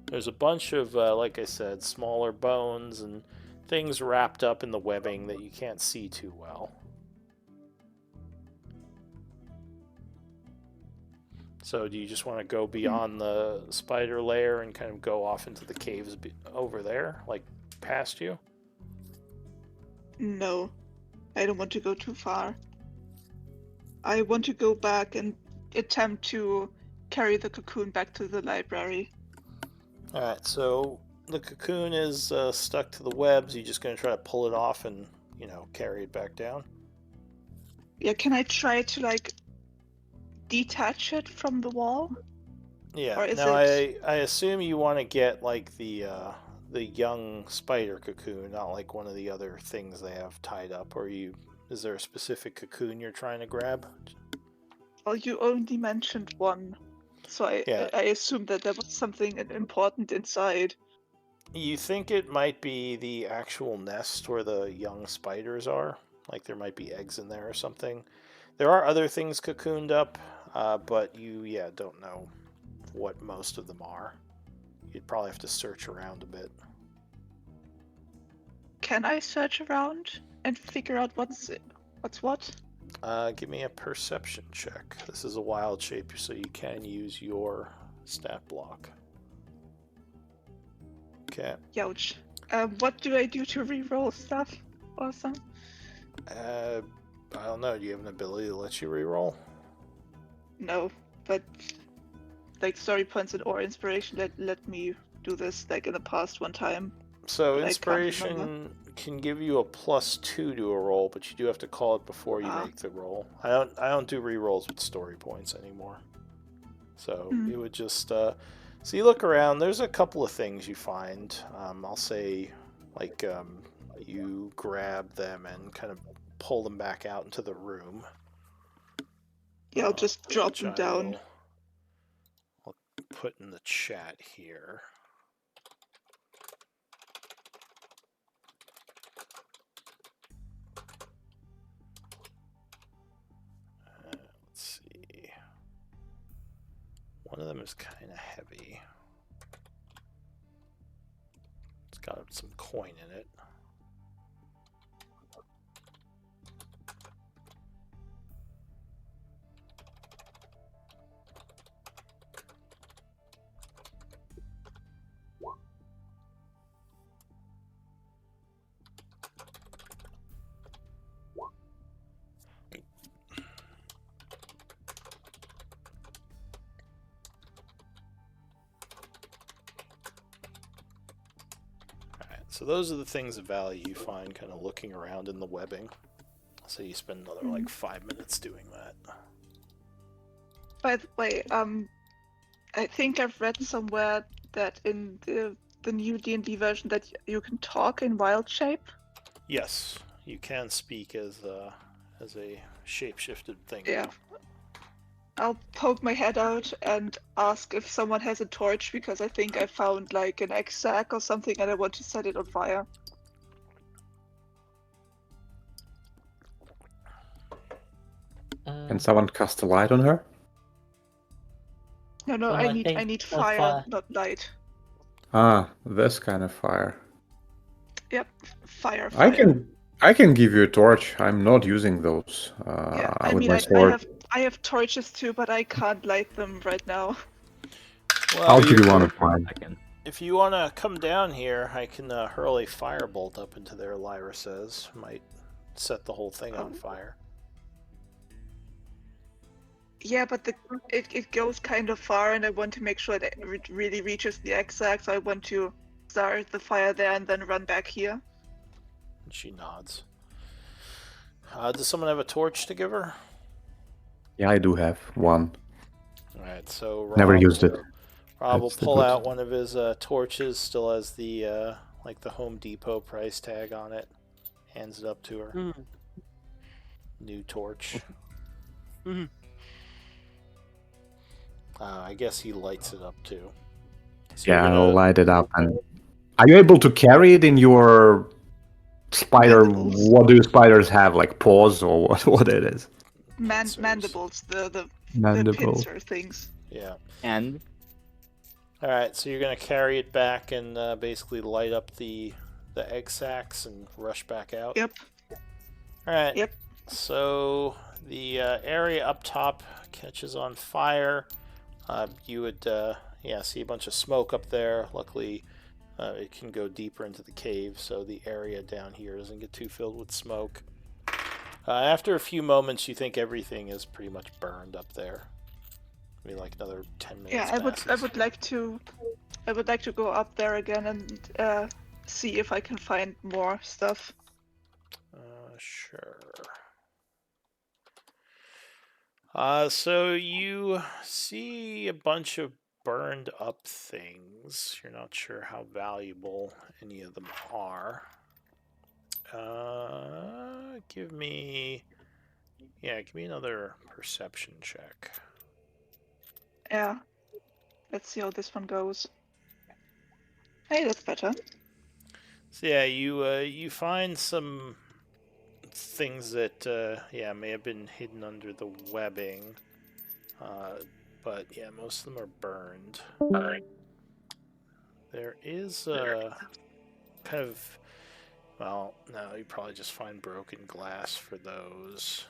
There's a bunch of, like I said, smaller bones and things wrapped up in the webbing that you can't see too well. So do you just want to go beyond the spider lair and kind of go off into the caves over there, like past you? No, I don't want to go too far. I want to go back and attempt to carry the cocoon back to the library. Alright, so the cocoon is stuck to the webs. You're just going to try to pull it off and, carry it back down? Yeah, can I try to, like, detach it from the wall? Yeah. Or is Now, it... I assume you want to get, like, the young spider cocoon, not like one of the other things they have tied up. Or is there a specific cocoon you're trying to grab? Well, you only mentioned one. So I assumed that there was something important inside. You think it might be the actual nest where the young spiders are? Like there might be eggs in there or something. There are other things cocooned up, but you, don't know what most of them are. You'd probably have to search around a bit. Can I search around and figure out what's what? Give me a perception check. This is a wild shape, so you can use your stat block. Okay. Youch. What do I do to reroll stuff? Awesome. I don't know. Do you have an ability to let you reroll? No, but like story points or inspiration let me do this like in the past one time. So inspiration can give you a +2 to a roll, but you do have to call it before you make the roll. I don't do rerolls with story points anymore. So it would just so you look around. There's a couple of things you find. I'll say like you grab them and kind of pull them back out into the room. Yeah, I'll just drop them down. I'll put in the chat here. Let's see. One of them is kind of heavy. It's got some coin in it. So those are the things of value you find kind of looking around in the webbing. So you spend another like 5 minutes doing that. By the way, I think I've read somewhere that in the new D&D version that you can talk in wild shape. Yes, you can speak as a shape-shifted thing. Yeah. I'll poke my head out and ask if someone has a torch because I think I found like an egg sack or something and I want to set it on fire. Can someone cast a light on her? No, Well, I I need think fire, fire. not light. Ah, this kind of fire. Yep, fire. I can give you a torch. I'm not using those Yeah, I with mean, my I sword. have torches too, but I can't light them right now. Well, I'll give you one of mine. if you want to come down here, I can hurl a firebolt up into there, Lyra says. Might set the whole thing on fire. Yeah, but it goes kind of far, and I want to make sure that it really reaches the exact. So I want to start the fire there and then run back here. And she nods. Does someone have a torch to give her? Yeah, I do have one. Alright, so Rob, Never used it. Rob will That's the pull good. out one of his torches, still has the like the Home Depot price tag on it. Hands it up to her. New torch. I guess he lights it up too. So Yeah, you're I'll gonna... light it up. And are you able to carry it in your spider? Mandibles. What do spiders have? Like paws or what it is? Mandibles, the Mandible. pincer things. Yeah. And Alright, so you're gonna carry it back and basically light up the egg sacs and rush back out? Yep. Alright. Yep. So the area up top catches on fire. You would see a bunch of smoke up there. Luckily, it can go deeper into the cave, so the area down here doesn't get too filled with smoke. After a few moments, you think everything is pretty much burned up there. Maybe like another 10 minutes. Yeah, I would like to go up there again and see if I can find more stuff. Sure. So you see a bunch of burned up things. You're not sure how valuable any of them are. Give me another perception check. Yeah. Let's see how this one goes. Hey, that's better. So yeah, you find some things that may have been hidden under the webbing, but yeah, most of them are burned. There is kind of, well, no, you probably just find broken glass for those.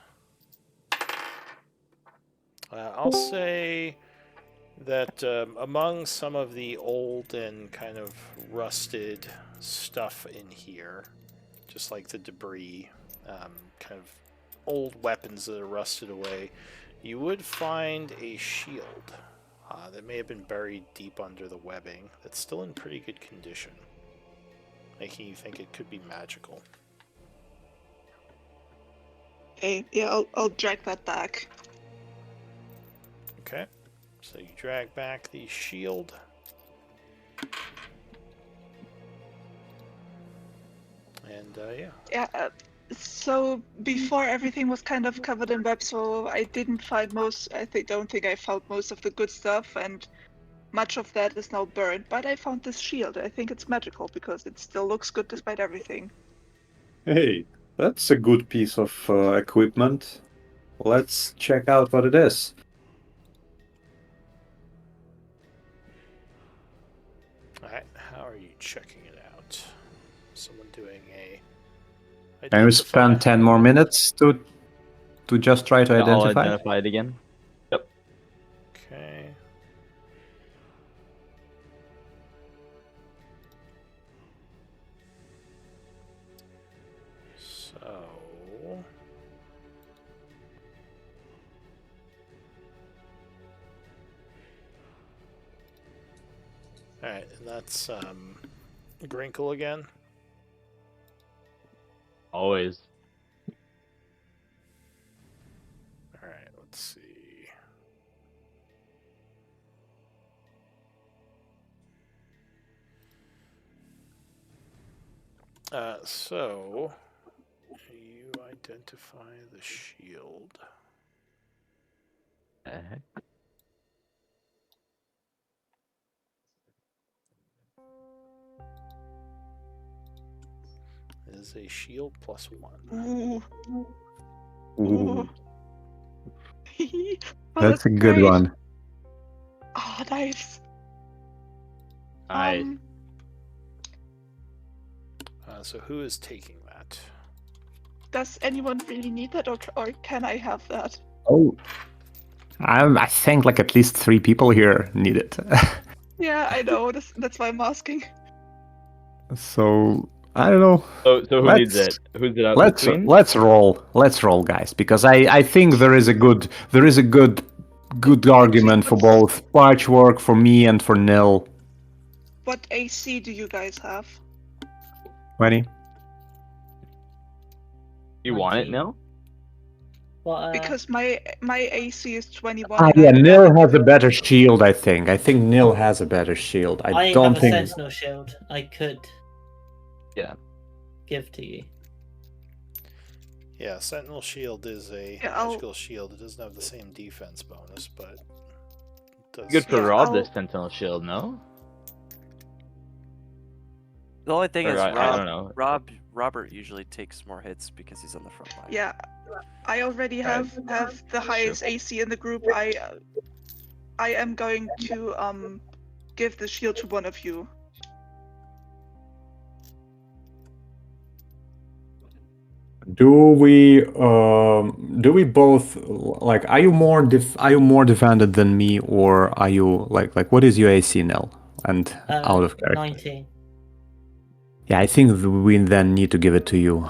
I'll say that among some of the old and kind of rusted stuff in here, just like the debris, kind of old weapons that are rusted away, you would find a shield that may have been buried deep under the webbing that's still in pretty good condition, making you think it could be magical. Hey, yeah, I'll drag that back. Okay, so you drag back the shield. And Yeah, so before everything was kind of covered in web, so I didn't find don't think I found most of the good stuff, and much of that is now burned, but I found this shield. I think it's magical because it still looks good despite everything. Hey, that's a good piece of equipment. Let's check out what it is. Alright, how are you checking it out? Someone doing a... Can we spend 10 more minutes to just try to I'll identify? identify it again. Yep. Okay. So... Alright, and that's Grinkle again. Always. All right, let's see. So you identify the shield. The heck? It is a shield +1. Ooh. Ooh, Ooh. Oh, that's a good great. one. Oh, nice. Nice. So who is taking that? Does anyone really need that, or can I have that? Oh, I think like at least 3 people here need it. Yeah, I know. That's why I'm asking. So I don't know. So who needs it? Who's it out between? Let's roll. Let's roll, guys, because I think there is a good argument for both Patchwork, for me, and for Nil. What AC do you guys have? 20. You want it 19. now? Well, Because my AC is 21 Ah, and yeah, I'm Nil barely has a good. better shield, I think. I think Nil has a better shield. I I don't have a think. sentinel shield. I could. Yeah. Give to you. Yeah, Sentinel Shield is a magical shield. It doesn't have the same defense bonus, but it does. Good for Yeah, Rob, this Sentinel Shield, no? The only thing Or is, I don't know. Robert usually takes more hits because he's on the front line. Yeah, I already have the highest AC in the group. I am going to give the shield to one of you. Do we both like? Are you more defended than me, or are you like what is your AC, Nil? And out of character. 19. Yeah, I think we then need to give it to you.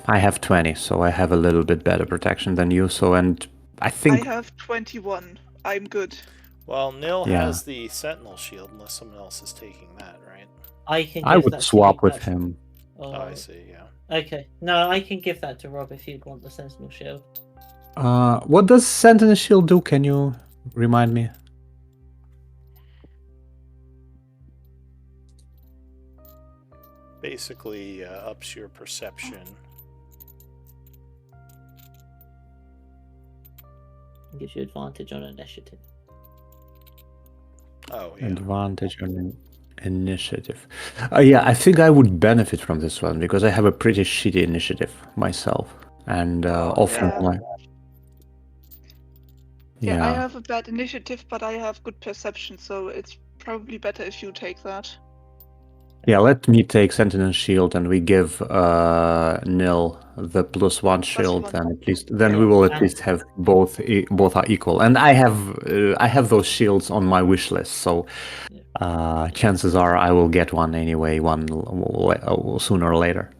I have 20, so I have a little bit better protection than you. So, and I think I have 21. I'm good. Well, Nil Yeah. has the Sentinel Shield unless someone else is taking that, right? I can give I would that swap to you, with him. Oh, I see, yeah. Okay. No, I can give that to Rob if you'd want the Sentinel Shield. What does Sentinel Shield do? Can you remind me? Basically, ups your perception. Gives you advantage on initiative. Oh, yeah. Advantage on initiative. Yeah, I think I would benefit from this one because I have a pretty shitty initiative myself, and often yeah. like. Yeah, I Yeah. have a bad initiative, but I have good perception, so it's probably better if you take that. Yeah, let me take Sentinel Shield, and we give Nil the +1 shield. +1. Then at least we Yeah, will at and- least have both are equal. And I have those shields on my wish list, so chances are I will get one anyway, sooner or later.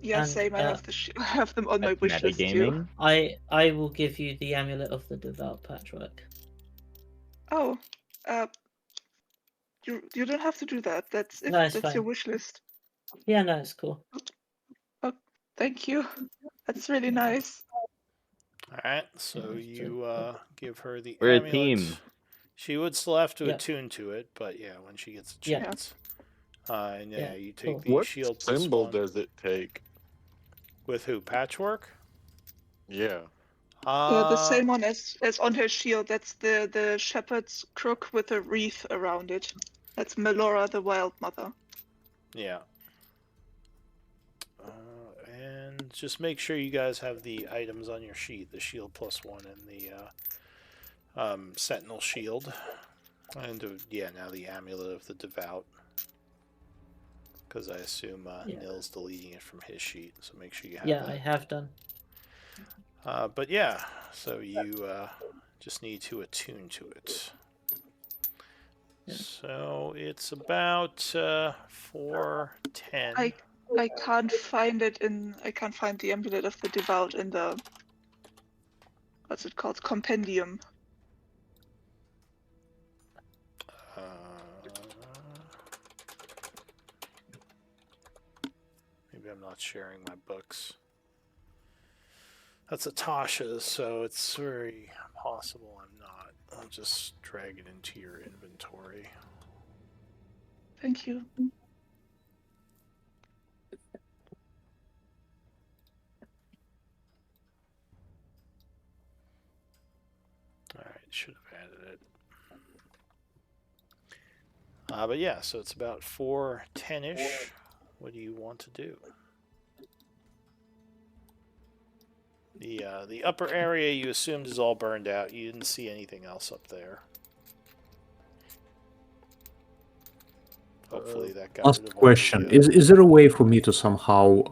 Yeah, And, same. I have them on my wish list too. Metagaming? I will give you the Amulet of the Devout Patchwork. Oh, you don't have to do that. That's fine. your wish list. Yeah, no, it's cool. Oh, thank you. That's really nice. Alright, so you give her the We're a amulet. team. She would still have to Yep. attune to it, but yeah, when she gets a Yeah. chance. And yeah, you take cool. the What shield symbol +1. does it take? With who? Patchwork? Yeah. The same one as on her shield. That's the shepherd's crook with a wreath around it. That's Melora, the Wild Mother. Yeah. And just make sure you guys have the items on your sheet: the shield +1 and the Sentinel Shield, and yeah, now the Amulet of the Devout. Because I assume Nil's deleting it from his sheet, so make sure you have that. I have done. But yeah, so you just need to attune to it. Yeah. So it's about 410. I can't find it I can't find the Amulet of the Devout in the, what's it called, compendium. Maybe I'm not sharing my books. That's Atasha's, so it's very possible I'm not. I'll just drag it into your inventory. Thank you. Alright, should have added it. But yeah, so it's about 4:10ish. What do you want to do? The upper area you assumed is all burned out. You didn't see anything else up there. Hopefully that got rid Last of all question: the, Is there a way for me to somehow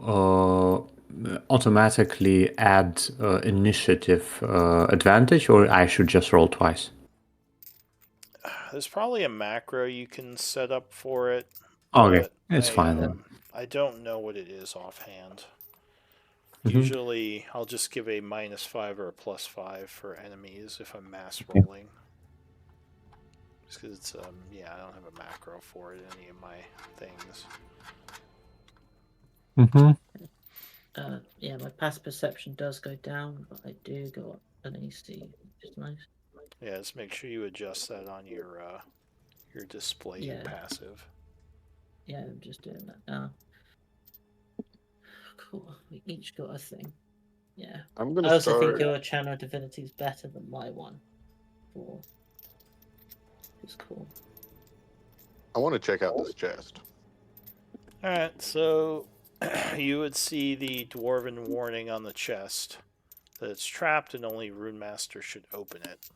automatically add initiative advantage, or I should just roll twice? There's probably a macro you can set up for it. Okay, But it's fine then. I don't know what it is offhand. Mhm. Usually, I'll just give a -5 or a +5 for enemies if I'm mass Okay. rolling. Just because it's, yeah, I don't have a macro for it in any of my things. Yeah, my past perception does go down, but I do go up an AC, which is nice. Yeah, just make sure you adjust that on your display Yeah. passive. Yeah, I'm just doing that now. Cool. We each got a thing. Yeah. I'm I gonna also start. think your channel divinity is better than my one. It's cool. I want to check out this chest. Alright, so you would see the dwarven warning on the chest that it's trapped and only Runemaster should open it.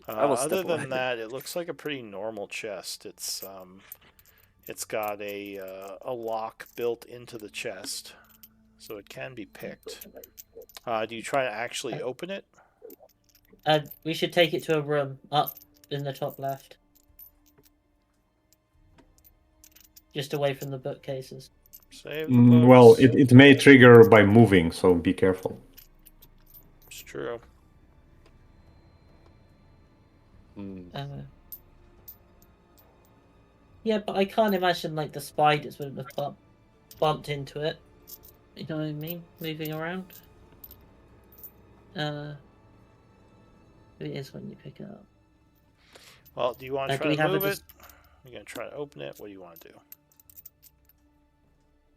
I will Other step away. than that, it looks like a pretty normal chest. It's got a lock built into the chest, so it can be picked. Do you try to actually open it? We should take it to a room up in the top left. Just away from the bookcases. Save the books. Well, it may trigger by moving, so be careful. It's true. Yeah, but I can't imagine like the spiders would have bumped into it. You know what I mean? Moving around. It is when you pick it up. Well, do you want to do try we to have move a it? You're gonna try to open it. What do you want to do?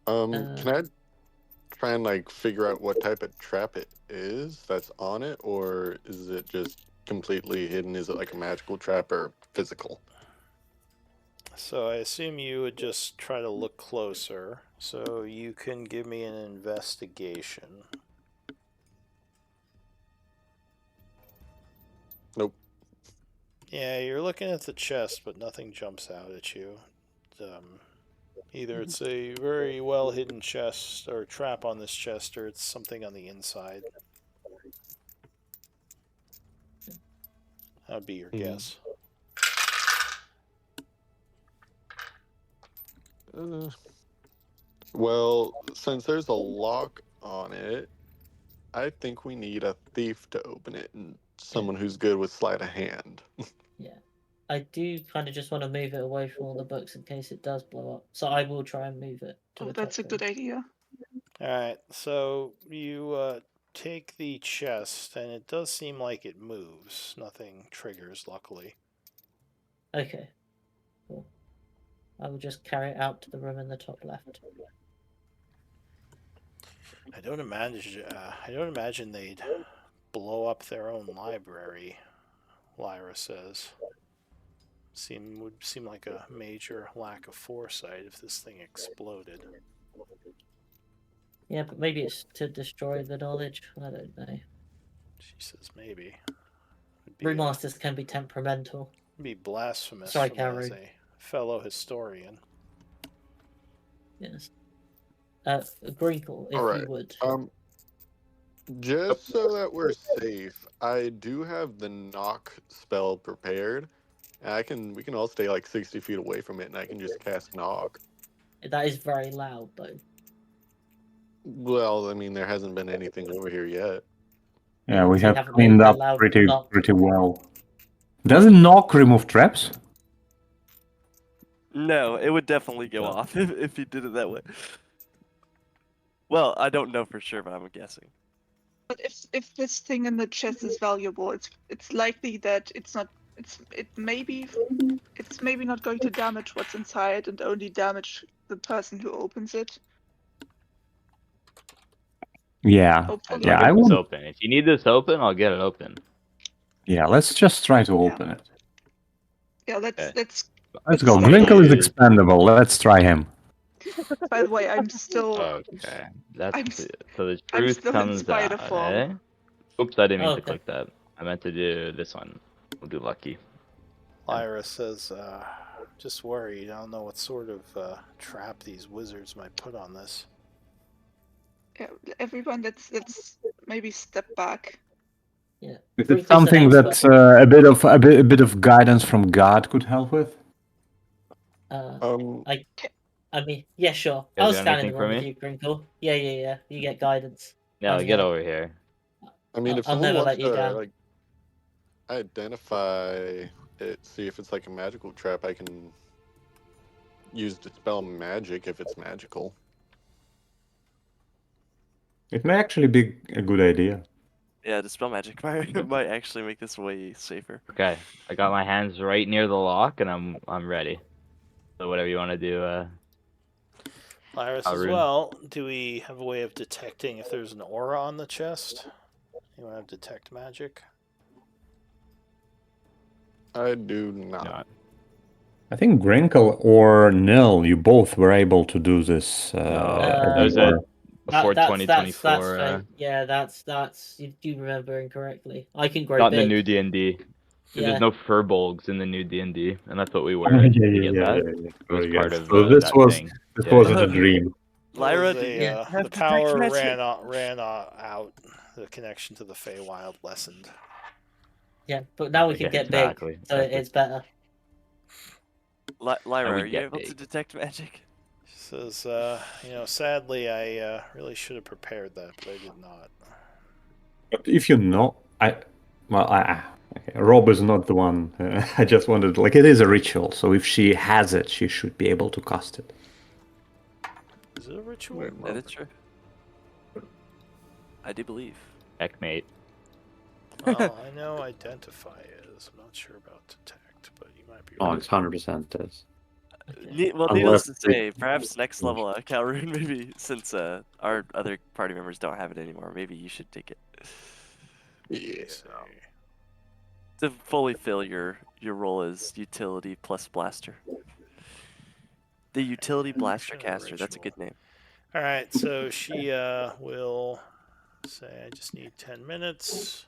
Can I try and like figure out what type of trap it is that's on it, or is it just completely hidden? Is it like a magical trap or physical? So I assume you would just try to look closer. So you can give me an investigation. Nope. Yeah, you're looking at the chest, but nothing jumps out at you. Either it's a very well hidden chest or trap on this chest, or it's something on the inside. That would be your guess. Well, since there's a lock on it, I think we need a thief to open it and someone who's good with sleight of hand. Yeah. I do kind of just want to move it away from all the books in case it does blow up. So I will try and move it to the That's a top good room. idea. Alright, so you take the chest, and it does seem like it moves. Nothing triggers, luckily. Okay. Cool. I will just carry it out to the room in the top left. I don't imagine they'd blow up their own library, Lyra says. Would seem like a major lack of foresight if this thing exploded. Yeah, but maybe it's to destroy the knowledge. I don't know. She says maybe. Brewmasters can be temperamental. It'd be blasphemous Sorry, for me as a fellow historian. Yes. Grinkle, if you would. Just so that we're safe, I do have the knock spell prepared. And we can all stay like 60 feet away from it, and I can just cast knock. That is very loud, though. Well, I mean, there hasn't been anything over here yet. Yeah, we have cleaned up pretty well. Doesn't knock remove traps? No, it would definitely go off if you did it that way. Well, I don't know for sure, but I'm guessing. But if this thing in the chest is valuable, it's likely that it's maybe not going to damage what's inside and only damage the person who opens it. Yeah. Hopefully. Yeah, I'll I get this would. open. If you need this open, I'll get it open. Yeah, let's just try to open it. Yeah, let's Okay. Let's go. start Grinkle is Is- expendable. Let's try him. By the way, I'm still Okay. That's I'm so the I'm truth still in comes spider out, form. eh? Oops, I didn't mean to Okay. click that. I meant to do this one. We'll do lucky. Lyra says, just worried. I don't know what sort of trap these wizards might put on this. Yeah, everyone, let's maybe step back. Yeah. Is it Grinkle's an something expert. that a bit of guidance from God could help with? I mean, yeah, sure. You guys I'll got stand in anything the for room with me? you, Grinkle. Yeah. You get guidance. No, Don't get worry. over here. I mean, if I'll someone never wants let you to down. like identify it, see if it's like a magical trap, I can use dispel magic if it's magical. It may actually be a good idea. Yeah, dispel magic might actually make this way safer. Okay, I got my hands right near the lock, and I'm ready. So whatever you want to do, Lyra says, Arun. well, do we have a way of detecting if there's an aura on the chest? You want to detect magic? I do not. No, I think Grinkle or Nil, you both were able to do this. no, Uh, that was before. before that's 2024. fake. Yeah, that's you do remember incorrectly. I can grow Not in the big. new D&D. Yeah. There's no furbolgs in the new D&D, and that's what we were. Yeah. Did you get that? It was Very part good. of So this that was thing. this Yeah, wasn't yeah. a dream. Lyra, do you Yeah. have The detect power magic? ran out. The connection to the Feywild lessened. Yeah, but now we can Okay, get exactly. big, so That's it's better. Lyra, would are you get able to big. detect magic? She says, sadly, I really should have prepared that, but I did not. But if you know, okay, Rob is not the one. I just wanted, like, it is a ritual, so if she has it, she should be able to cast it. Is it a ritual? Wait, That is true. I do believe. Checkmate. Well, I know identify is. I'm not sure about detect, but you might be Oh, right. it's 100% this. Well, Unless needless to say, perhaps next level, Calroon, maybe since our other party members don't have it anymore, maybe you should take it Yeah. to fully fill your role as utility plus blaster. The utility blaster caster. That's a good name. All right, so she will say, I just need 10 minutes.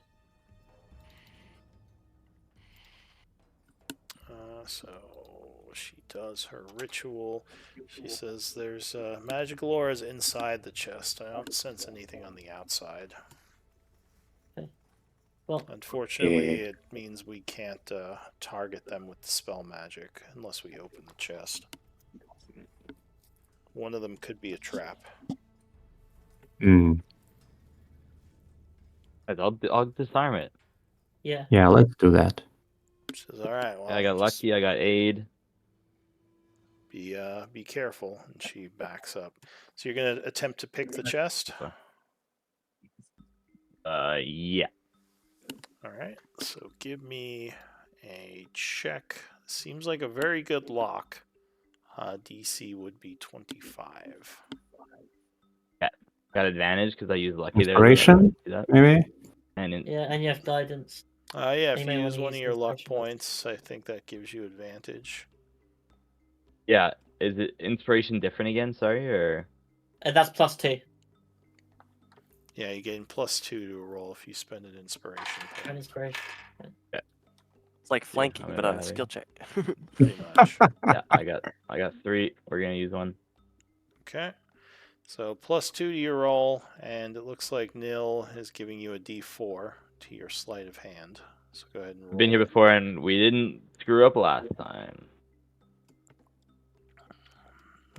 So she does her ritual. She says there's magical auras inside the chest. I don't sense anything on the outside. Okay. Well, unfortunately, it means we can't target them with the spell magic unless we open the chest. One of them could be a trap. Mm. I'll disarm it. Yeah. Yeah, let's do that. She says, all right, well, I got lucky. I got aid. Be careful. And she backs up. So you're going to attempt to pick the chest? Yeah. All right. So give me a check. Seems like a very good lock. DC would be 25. Got advantage because I used lucky Inspiration, there. maybe? And you have guidance. Yeah, if You you may use wanna one of use your luck inspiration. points, I think that gives you advantage. Yeah. Is it inspiration different again? Sorry, or That's +2. Yeah, you gain +2 to a roll if you spend an inspiration An point. inspiration. It's like flanking, I'm but on a gonna- skill check. Pretty much. yeah, I got 3. We're gonna use one. Okay. So +2 to your roll, and it looks like Nil is giving you a D4 to your sleight of hand. So go ahead and roll. Been here before, and we didn't screw up last time.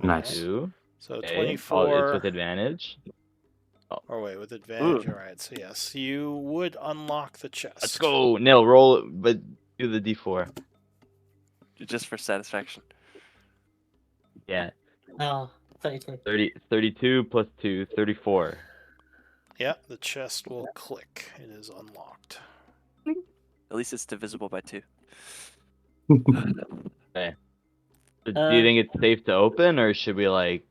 Nice. 2. So Okay. 24. Oh, it's with advantage. Or wait, with advantage. All right. So yes, you would unlock the chest. Let's go. Nil, roll, but do the D4. Just for satisfaction. Yeah. Oh, 32. 32 plus 2, 34. Yeah, the chest will click. It is unlocked. At least it's divisible by 2. Okay. So do you think it's safe to open, or should we like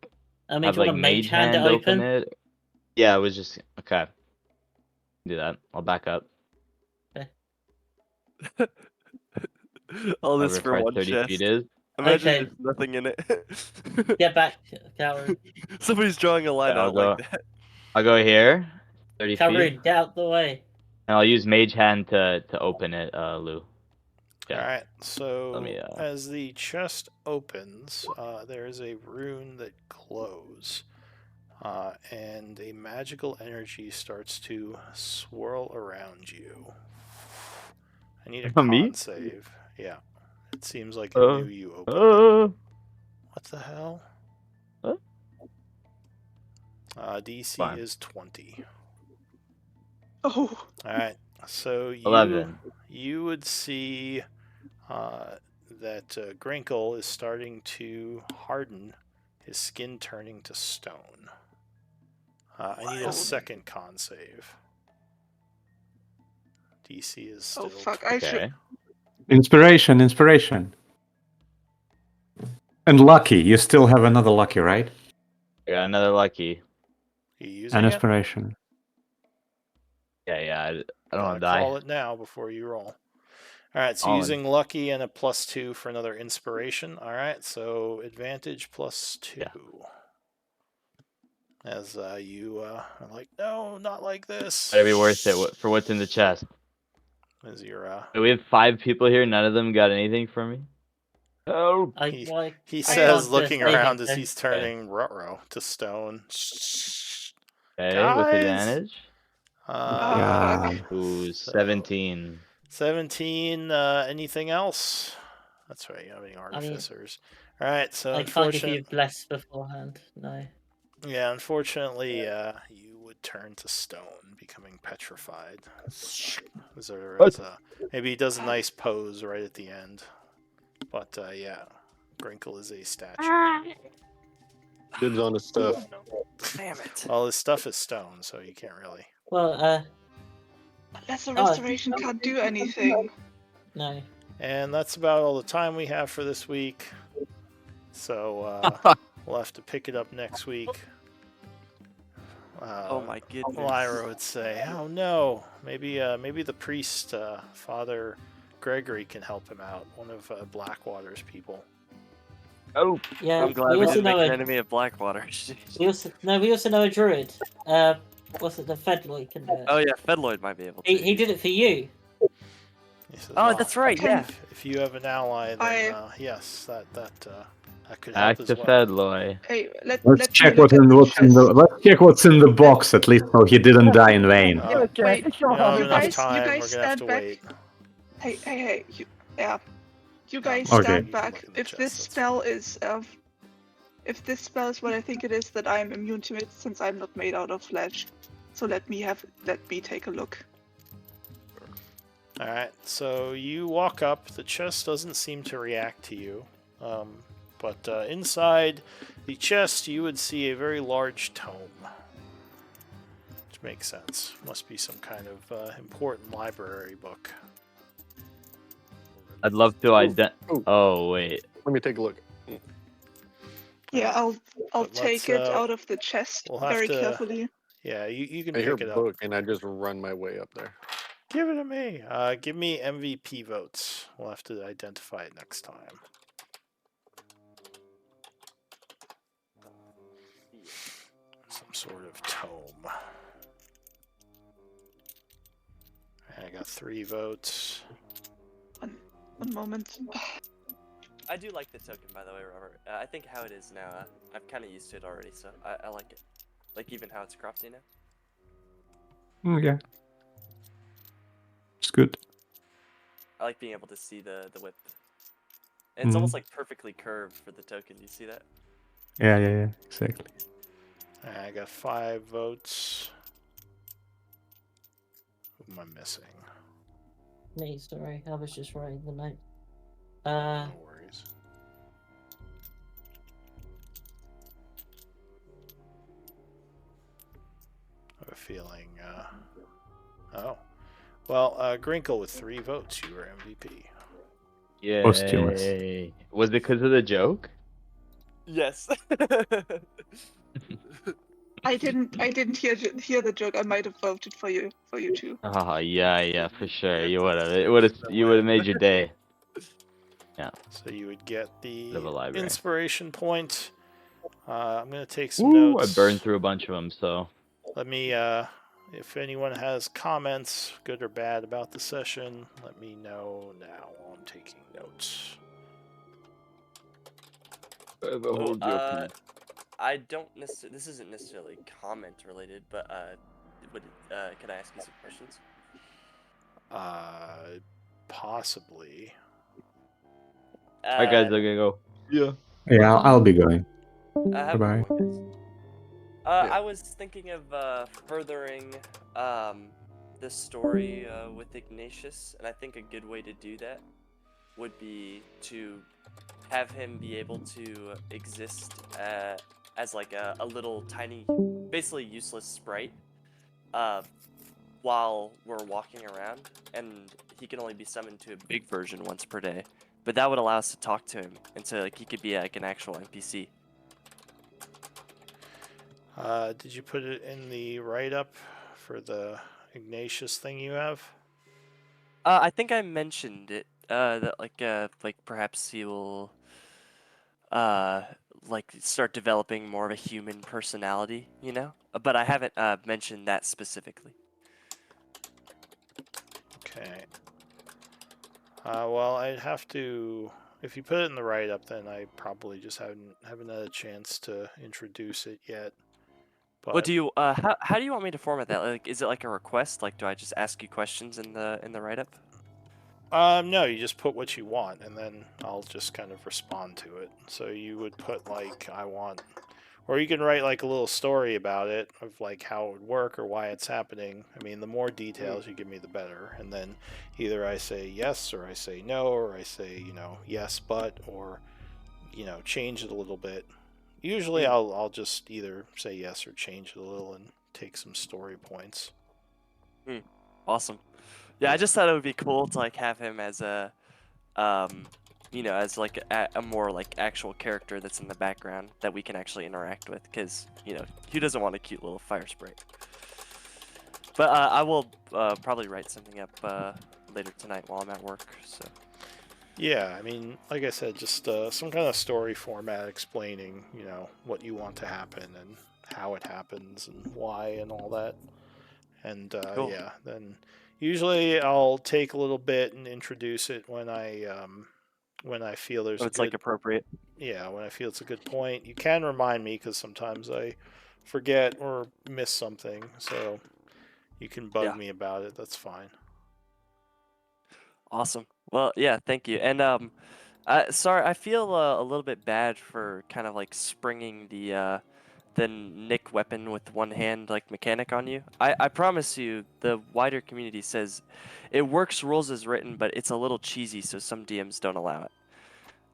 I mean, have do you like want a mage mage hand hand to open open? it? Yeah, it was just okay. Do that. I'll back up. All this However for far one 30 chest. feet is. Imagine Okay. there's nothing in it. Get back, Calhoun. Somebody's drawing a line Okay, I'll out go. like that. I'll go here. 30 feet. Calhoun, get out the way. And I'll use mage hand to open it, Lou. Yeah. All right. So Let me, as the chest opens, there is a rune that glows, and a magical energy starts to swirl around you. I need a Me? con save. Yeah. It seems like it knew you opened it. What the hell? What? DC Fine. is 20. Oh, Alright, so 11. you would see that Grinkle is starting to harden, his skin turning to stone. I need a second con save. DC is still oh fuck! 20. I should. Okay. Inspiration. And lucky. You still have another lucky, right? I got another lucky. You using An it? inspiration. Yeah, I don't Gotta want to die. call it now before you roll. Alright, so On. using lucky and a +2 for another inspiration. Alright, so advantage +2. Yeah. As you are like, no, not like this. Better be worth it for what's in the chest. As you're, We have 5 people here. None of them got anything from me. Oh. he I says, can't looking do a around saving as throw. he's turning Ruh-roh to stone. Okay, with Guys! advantage. Fuck. Ooh, So- 17. 17. Anything else? That's right. You don't have any artificers. All right. So I can't give you a bless beforehand. No. Yeah, unfortunately, you would turn to stone, becoming petrified. Maybe he does a nice pose right at the end. But yeah, Grinkle is a statue. Dibs on his stuff. Damn it. Well, his stuff is stone, so you can't really. Well, Lesser restoration can't do anything. no. And that's about all the time we have for this week. So we'll have to pick it up next week. Oh my goodness. Lyra would say, "Oh no, maybe the priest, Father Gregory, can help him out. One of Blackwater's people." Oh. Yeah. I'm glad we didn't make an enemy of Blackwater. We also know a druid. What's it? The Fedloy can do it. Oh yeah, Fedloyd might be able to. He did it for you. He says, Oh, "Well, that's right. Yeah. If you have an ally, then yes, that could help Back as to well." Fedloy. Hey, Let's let check me look at the what's in the chest. let's check what's in the box at least, so he didn't die in vain. Wait, We don't have you enough guys time. We're gonna have stand to back. wait. Hey, you guys Okay. stand You can back. look in the If chest, this that's spell is if this spell is what I think it is, then I am immune to it since I'm not made out of flesh. So let me take a look. All right, so you walk up. The chest doesn't seem to react to you, but inside the chest, you would see a very large tome, which makes sense. Must be some kind of important library book. I'd love to Oh wait. Let me take a look. Yeah, I'll But take let's, it out of the chest we'll have very to- carefully. Yeah, you can I hear pick it up. book, and I just run my way up there. Give it to me. Give me MVP votes. We'll have to identify it next time. Some sort of tome. I got 3 votes. One moment. I do like the token, by the way, Robert. I think how it is now, I'm kind of used to it already, so I like it. Like even how it's crafted now. Yeah. It's good. I like being able to see the whip. And it's almost like perfectly curved for the token. Do you see that? Yeah, exactly. I got 5 votes. Who am I missing? Me, sorry. I was just writing the note. No worries. a feeling. Oh. Well, Grinkle with 3 votes, you were MVP. Posthumous. Yay. Was it because of the joke? Yes. I didn't hear the joke. I might have voted for you too. Oh yeah, for sure. You would have. You would have made your day. Yeah. So you would get Bit of the a library. inspiration point. I'm gonna take some Woo! notes. I burned through a bunch of them, so. Let me, if anyone has comments, good or bad, about the session, let me know now while I'm taking notes. I don't necessarily. This isn't necessarily comment related, but can I ask you some questions? Possibly. Alright, guys, I gotta go. Yeah. Yeah, I'll be going. Have a Bye-bye. good one, guys. I was thinking of furthering the story with Ignatius, and I think a good way to do that would be to have him be able to exist as like a little tiny, basically useless sprite while we're walking around, and he can only be summoned to a big version once per day. But that would allow us to talk to him, and so like he could be like an actual NPC. Did you put it in the write-up for the Ignatius thing you have? I think I mentioned it. That like perhaps he will like start developing more of a human personality, you know. But I haven't mentioned that specifically. Okay. Well, I'd have to. If you put it in the write-up, then I probably just haven't had a chance to introduce it yet. But What do you how do you want me to format that? Like, is it like a request? Like, do I just ask you questions in the write-up? no, you just put what you want, and then I'll just kind of respond to it. So you would put like I want, or you can write like a little story about it of like how it would work or why it's happening. I mean, the more details you give me, the better. And then either I say yes or I say no, or I say yes but, or change it a little bit. Usually I'll just either say yes or change it a little and take some story points. Awesome. Yeah, I just thought it would be cool to like have him as a as like a more like actual character that's in the background that we can actually interact with, because who doesn't want a cute little fire sprite? But I will probably write something up later tonight while I'm at work. So Yeah, I mean, like I said, just some kind of story format explaining, what you want to happen and how it happens and why and all that. And cool. yeah, then usually I'll take a little bit and introduce it when I feel there's it's like appropriate. Yeah, when I feel it's a good point. You can remind me because sometimes I forget or miss something, so you can bug me about it. That's fine. Awesome. Well, yeah, thank you. And sorry, I feel a little bit bad for kind of like springing the Nick weapon with one hand like mechanic on you. I promise you, the wider community says it works rules as written, but it's a little cheesy, so some DMs don't allow it.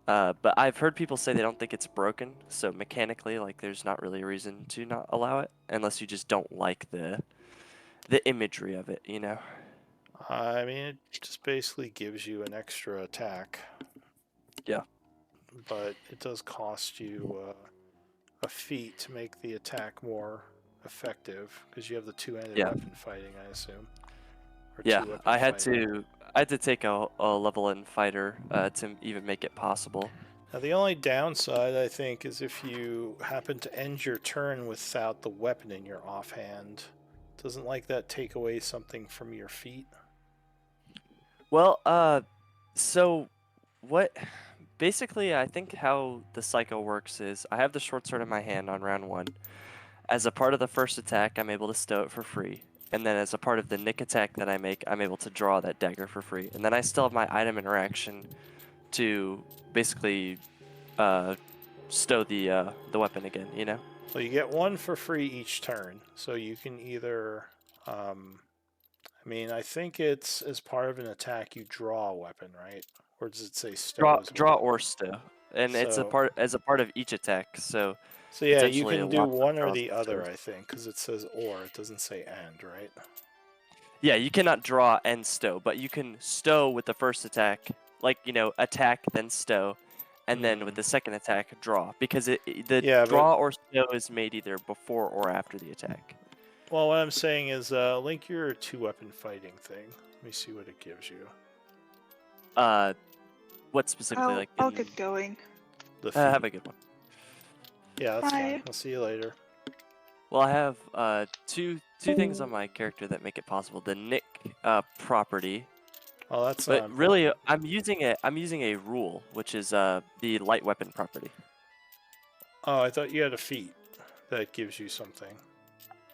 But I've heard people say they don't think it's broken, so mechanically, like, there's not really a reason to not allow it, unless you just don't like the imagery of it, I mean, it just basically gives you an extra attack. Yeah. But it does cost you a feat to make the attack more effective, because you have the two-handed weapon fighting, I assume. Or yeah, I had fighting. to take a level in fighter to even make it possible. Now, the only downside, I think, is if you happen to end your turn without the weapon in your offhand. Doesn't like that take away something from your feet? Well, so what? Basically, I think how the cycle works is I have the short sword in my hand on round 1. As a part of the first attack, I'm able to stow it for free. And then as a part of the Nick attack that I make, I'm able to draw that dagger for free. And then I still have my item interaction to basically stow the weapon again, Well, you get 1 for free each turn. So you can either... I mean, I think it's as part of an attack you draw a weapon, right? Or does it say stow as well? Draw or stow. and it's a part of each attack. So yeah, you potentially can a do lot of one or draws the and other, stows. I think, because it says or. It doesn't say and, right? Yeah, you cannot draw and stow, but you can stow with the first attack, like attack then stow, and then with the second attack draw, because the Yeah, draw or stow is made either before or after the attack. Well, what I'm saying is, link your 2-weapon fighting thing. Let me see what it gives you. What specifically? I'll get going. The have feat. a good one. Yeah, that's Bye. fine. I'll see you later. Well, I have two things on my character that make it possible. The Nick property, Oh, that's but not really important. I'm using a rule, which is the light weapon property. Oh, I thought you had a feat that gives you something.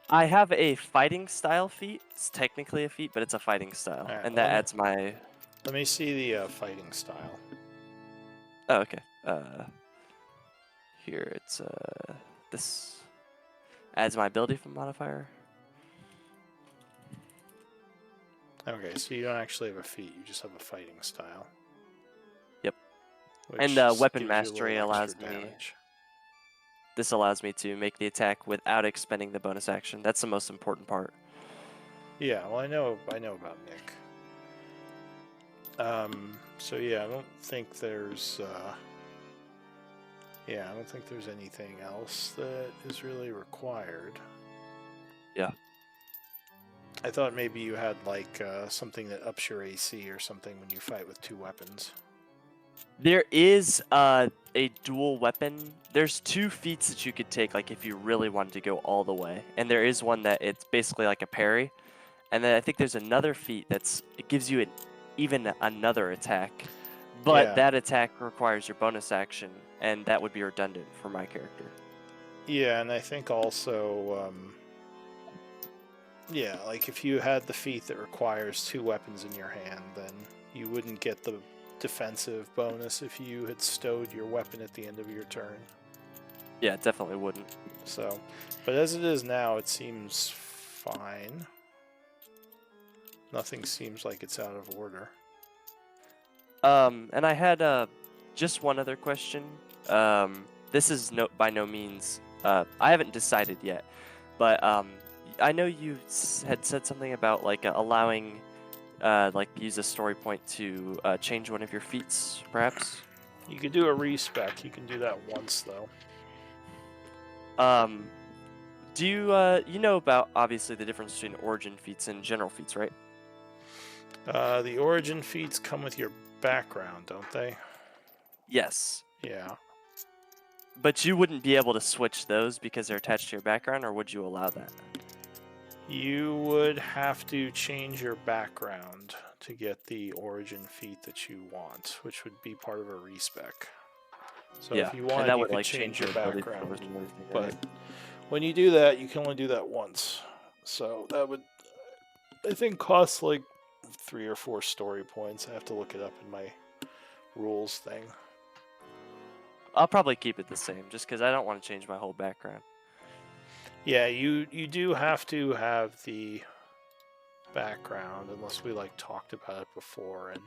I have a fighting style feat. It's technically a feat, but it's a fighting style, Right, and that adds my. Let me see the fighting style. Oh, okay. Here it's this adds my ability from modifier. Okay, so you don't actually have a feat. You just have a fighting style. Yep. Which And just weapon gives you a mastery little allows extra me. damage. This allows me to make the attack without expending the bonus action. That's the most important part. Yeah, well, I know about Nick. So yeah, I don't think there's anything else that is really required. Yeah. I thought maybe you had like something that ups your AC or something when you fight with 2 weapons. There is a dual weapon. There's 2 feats that you could take, like if you really wanted to go all the way. And there is one that it's basically like a parry. And then I think there's another feat it gives you even another attack. But that attack requires your bonus action, and that would be redundant for my character. Yeah, and I think also, like if you had the feat that requires 2 weapons in your hand, then you wouldn't get the defensive bonus if you had stowed your weapon at the end of your turn. Yeah, it definitely wouldn't. So, but as it is now, it seems fine. Nothing seems like it's out of order. And I had just one other question. This is by no means. I haven't decided yet, but I know you had said something about like allowing, use a story point to change one of your feats, perhaps. You could do a respec. You can do that once though. Do you you know about obviously the difference between origin feats and general feats, right? The origin feats come with your background, don't they? Yes. Yeah. But you wouldn't be able to switch those because they're attached to your background, or would you allow that? You would have to change your background to get the origin feat that you want, which would be part of a respec. So yeah, if you wanted, that you would could like change your your background. everything, But right? when you do that, you can only do that once. So that would, I think, cost like 3 or 4 story points. I have to look it up in my rules thing. I'll probably keep it the same, just because I don't want to change my whole background. Yeah, you do have to have the background, unless we like talked about it before and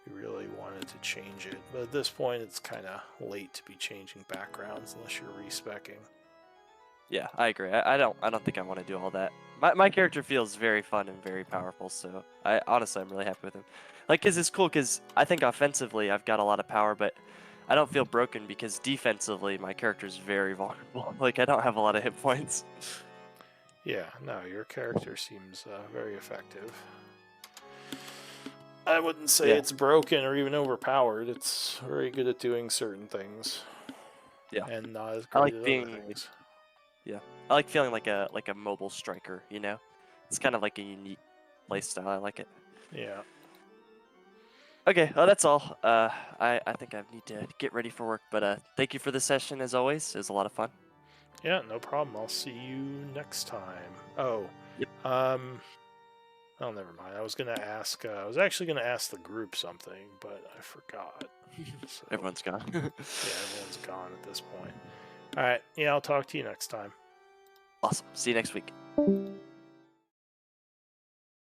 we really wanted to change it. But at this point, it's kind of late to be changing backgrounds unless you're respecing. Yeah, I agree. I don't think I want to do all that. My character feels very fun and very powerful, so honestly I'm really happy with him. Like, cause it's cool, cause I think offensively I've got a lot of power, but I don't feel broken because defensively my character's very vulnerable. Like, I don't have a lot of hit points. Yeah, no, your character seems very effective. I wouldn't say it's broken or even overpowered. It's very good at doing certain things. Yeah, and not as I great like at being. other things. Yeah, I like feeling like a mobile striker. You know, it's kind of like a unique playstyle. I like it. Yeah. Okay, well, that's all. I think I need to get ready for work, but thank you for the session as always. It was a lot of fun. Yeah, no problem. I'll see you next time. Oh. Yep. Oh, never mind. I was actually gonna ask the group something, but I forgot. So, Everyone's gone. yeah, everyone's gone at this point. All right. Yeah, I'll talk to you next time. Awesome. See you next week.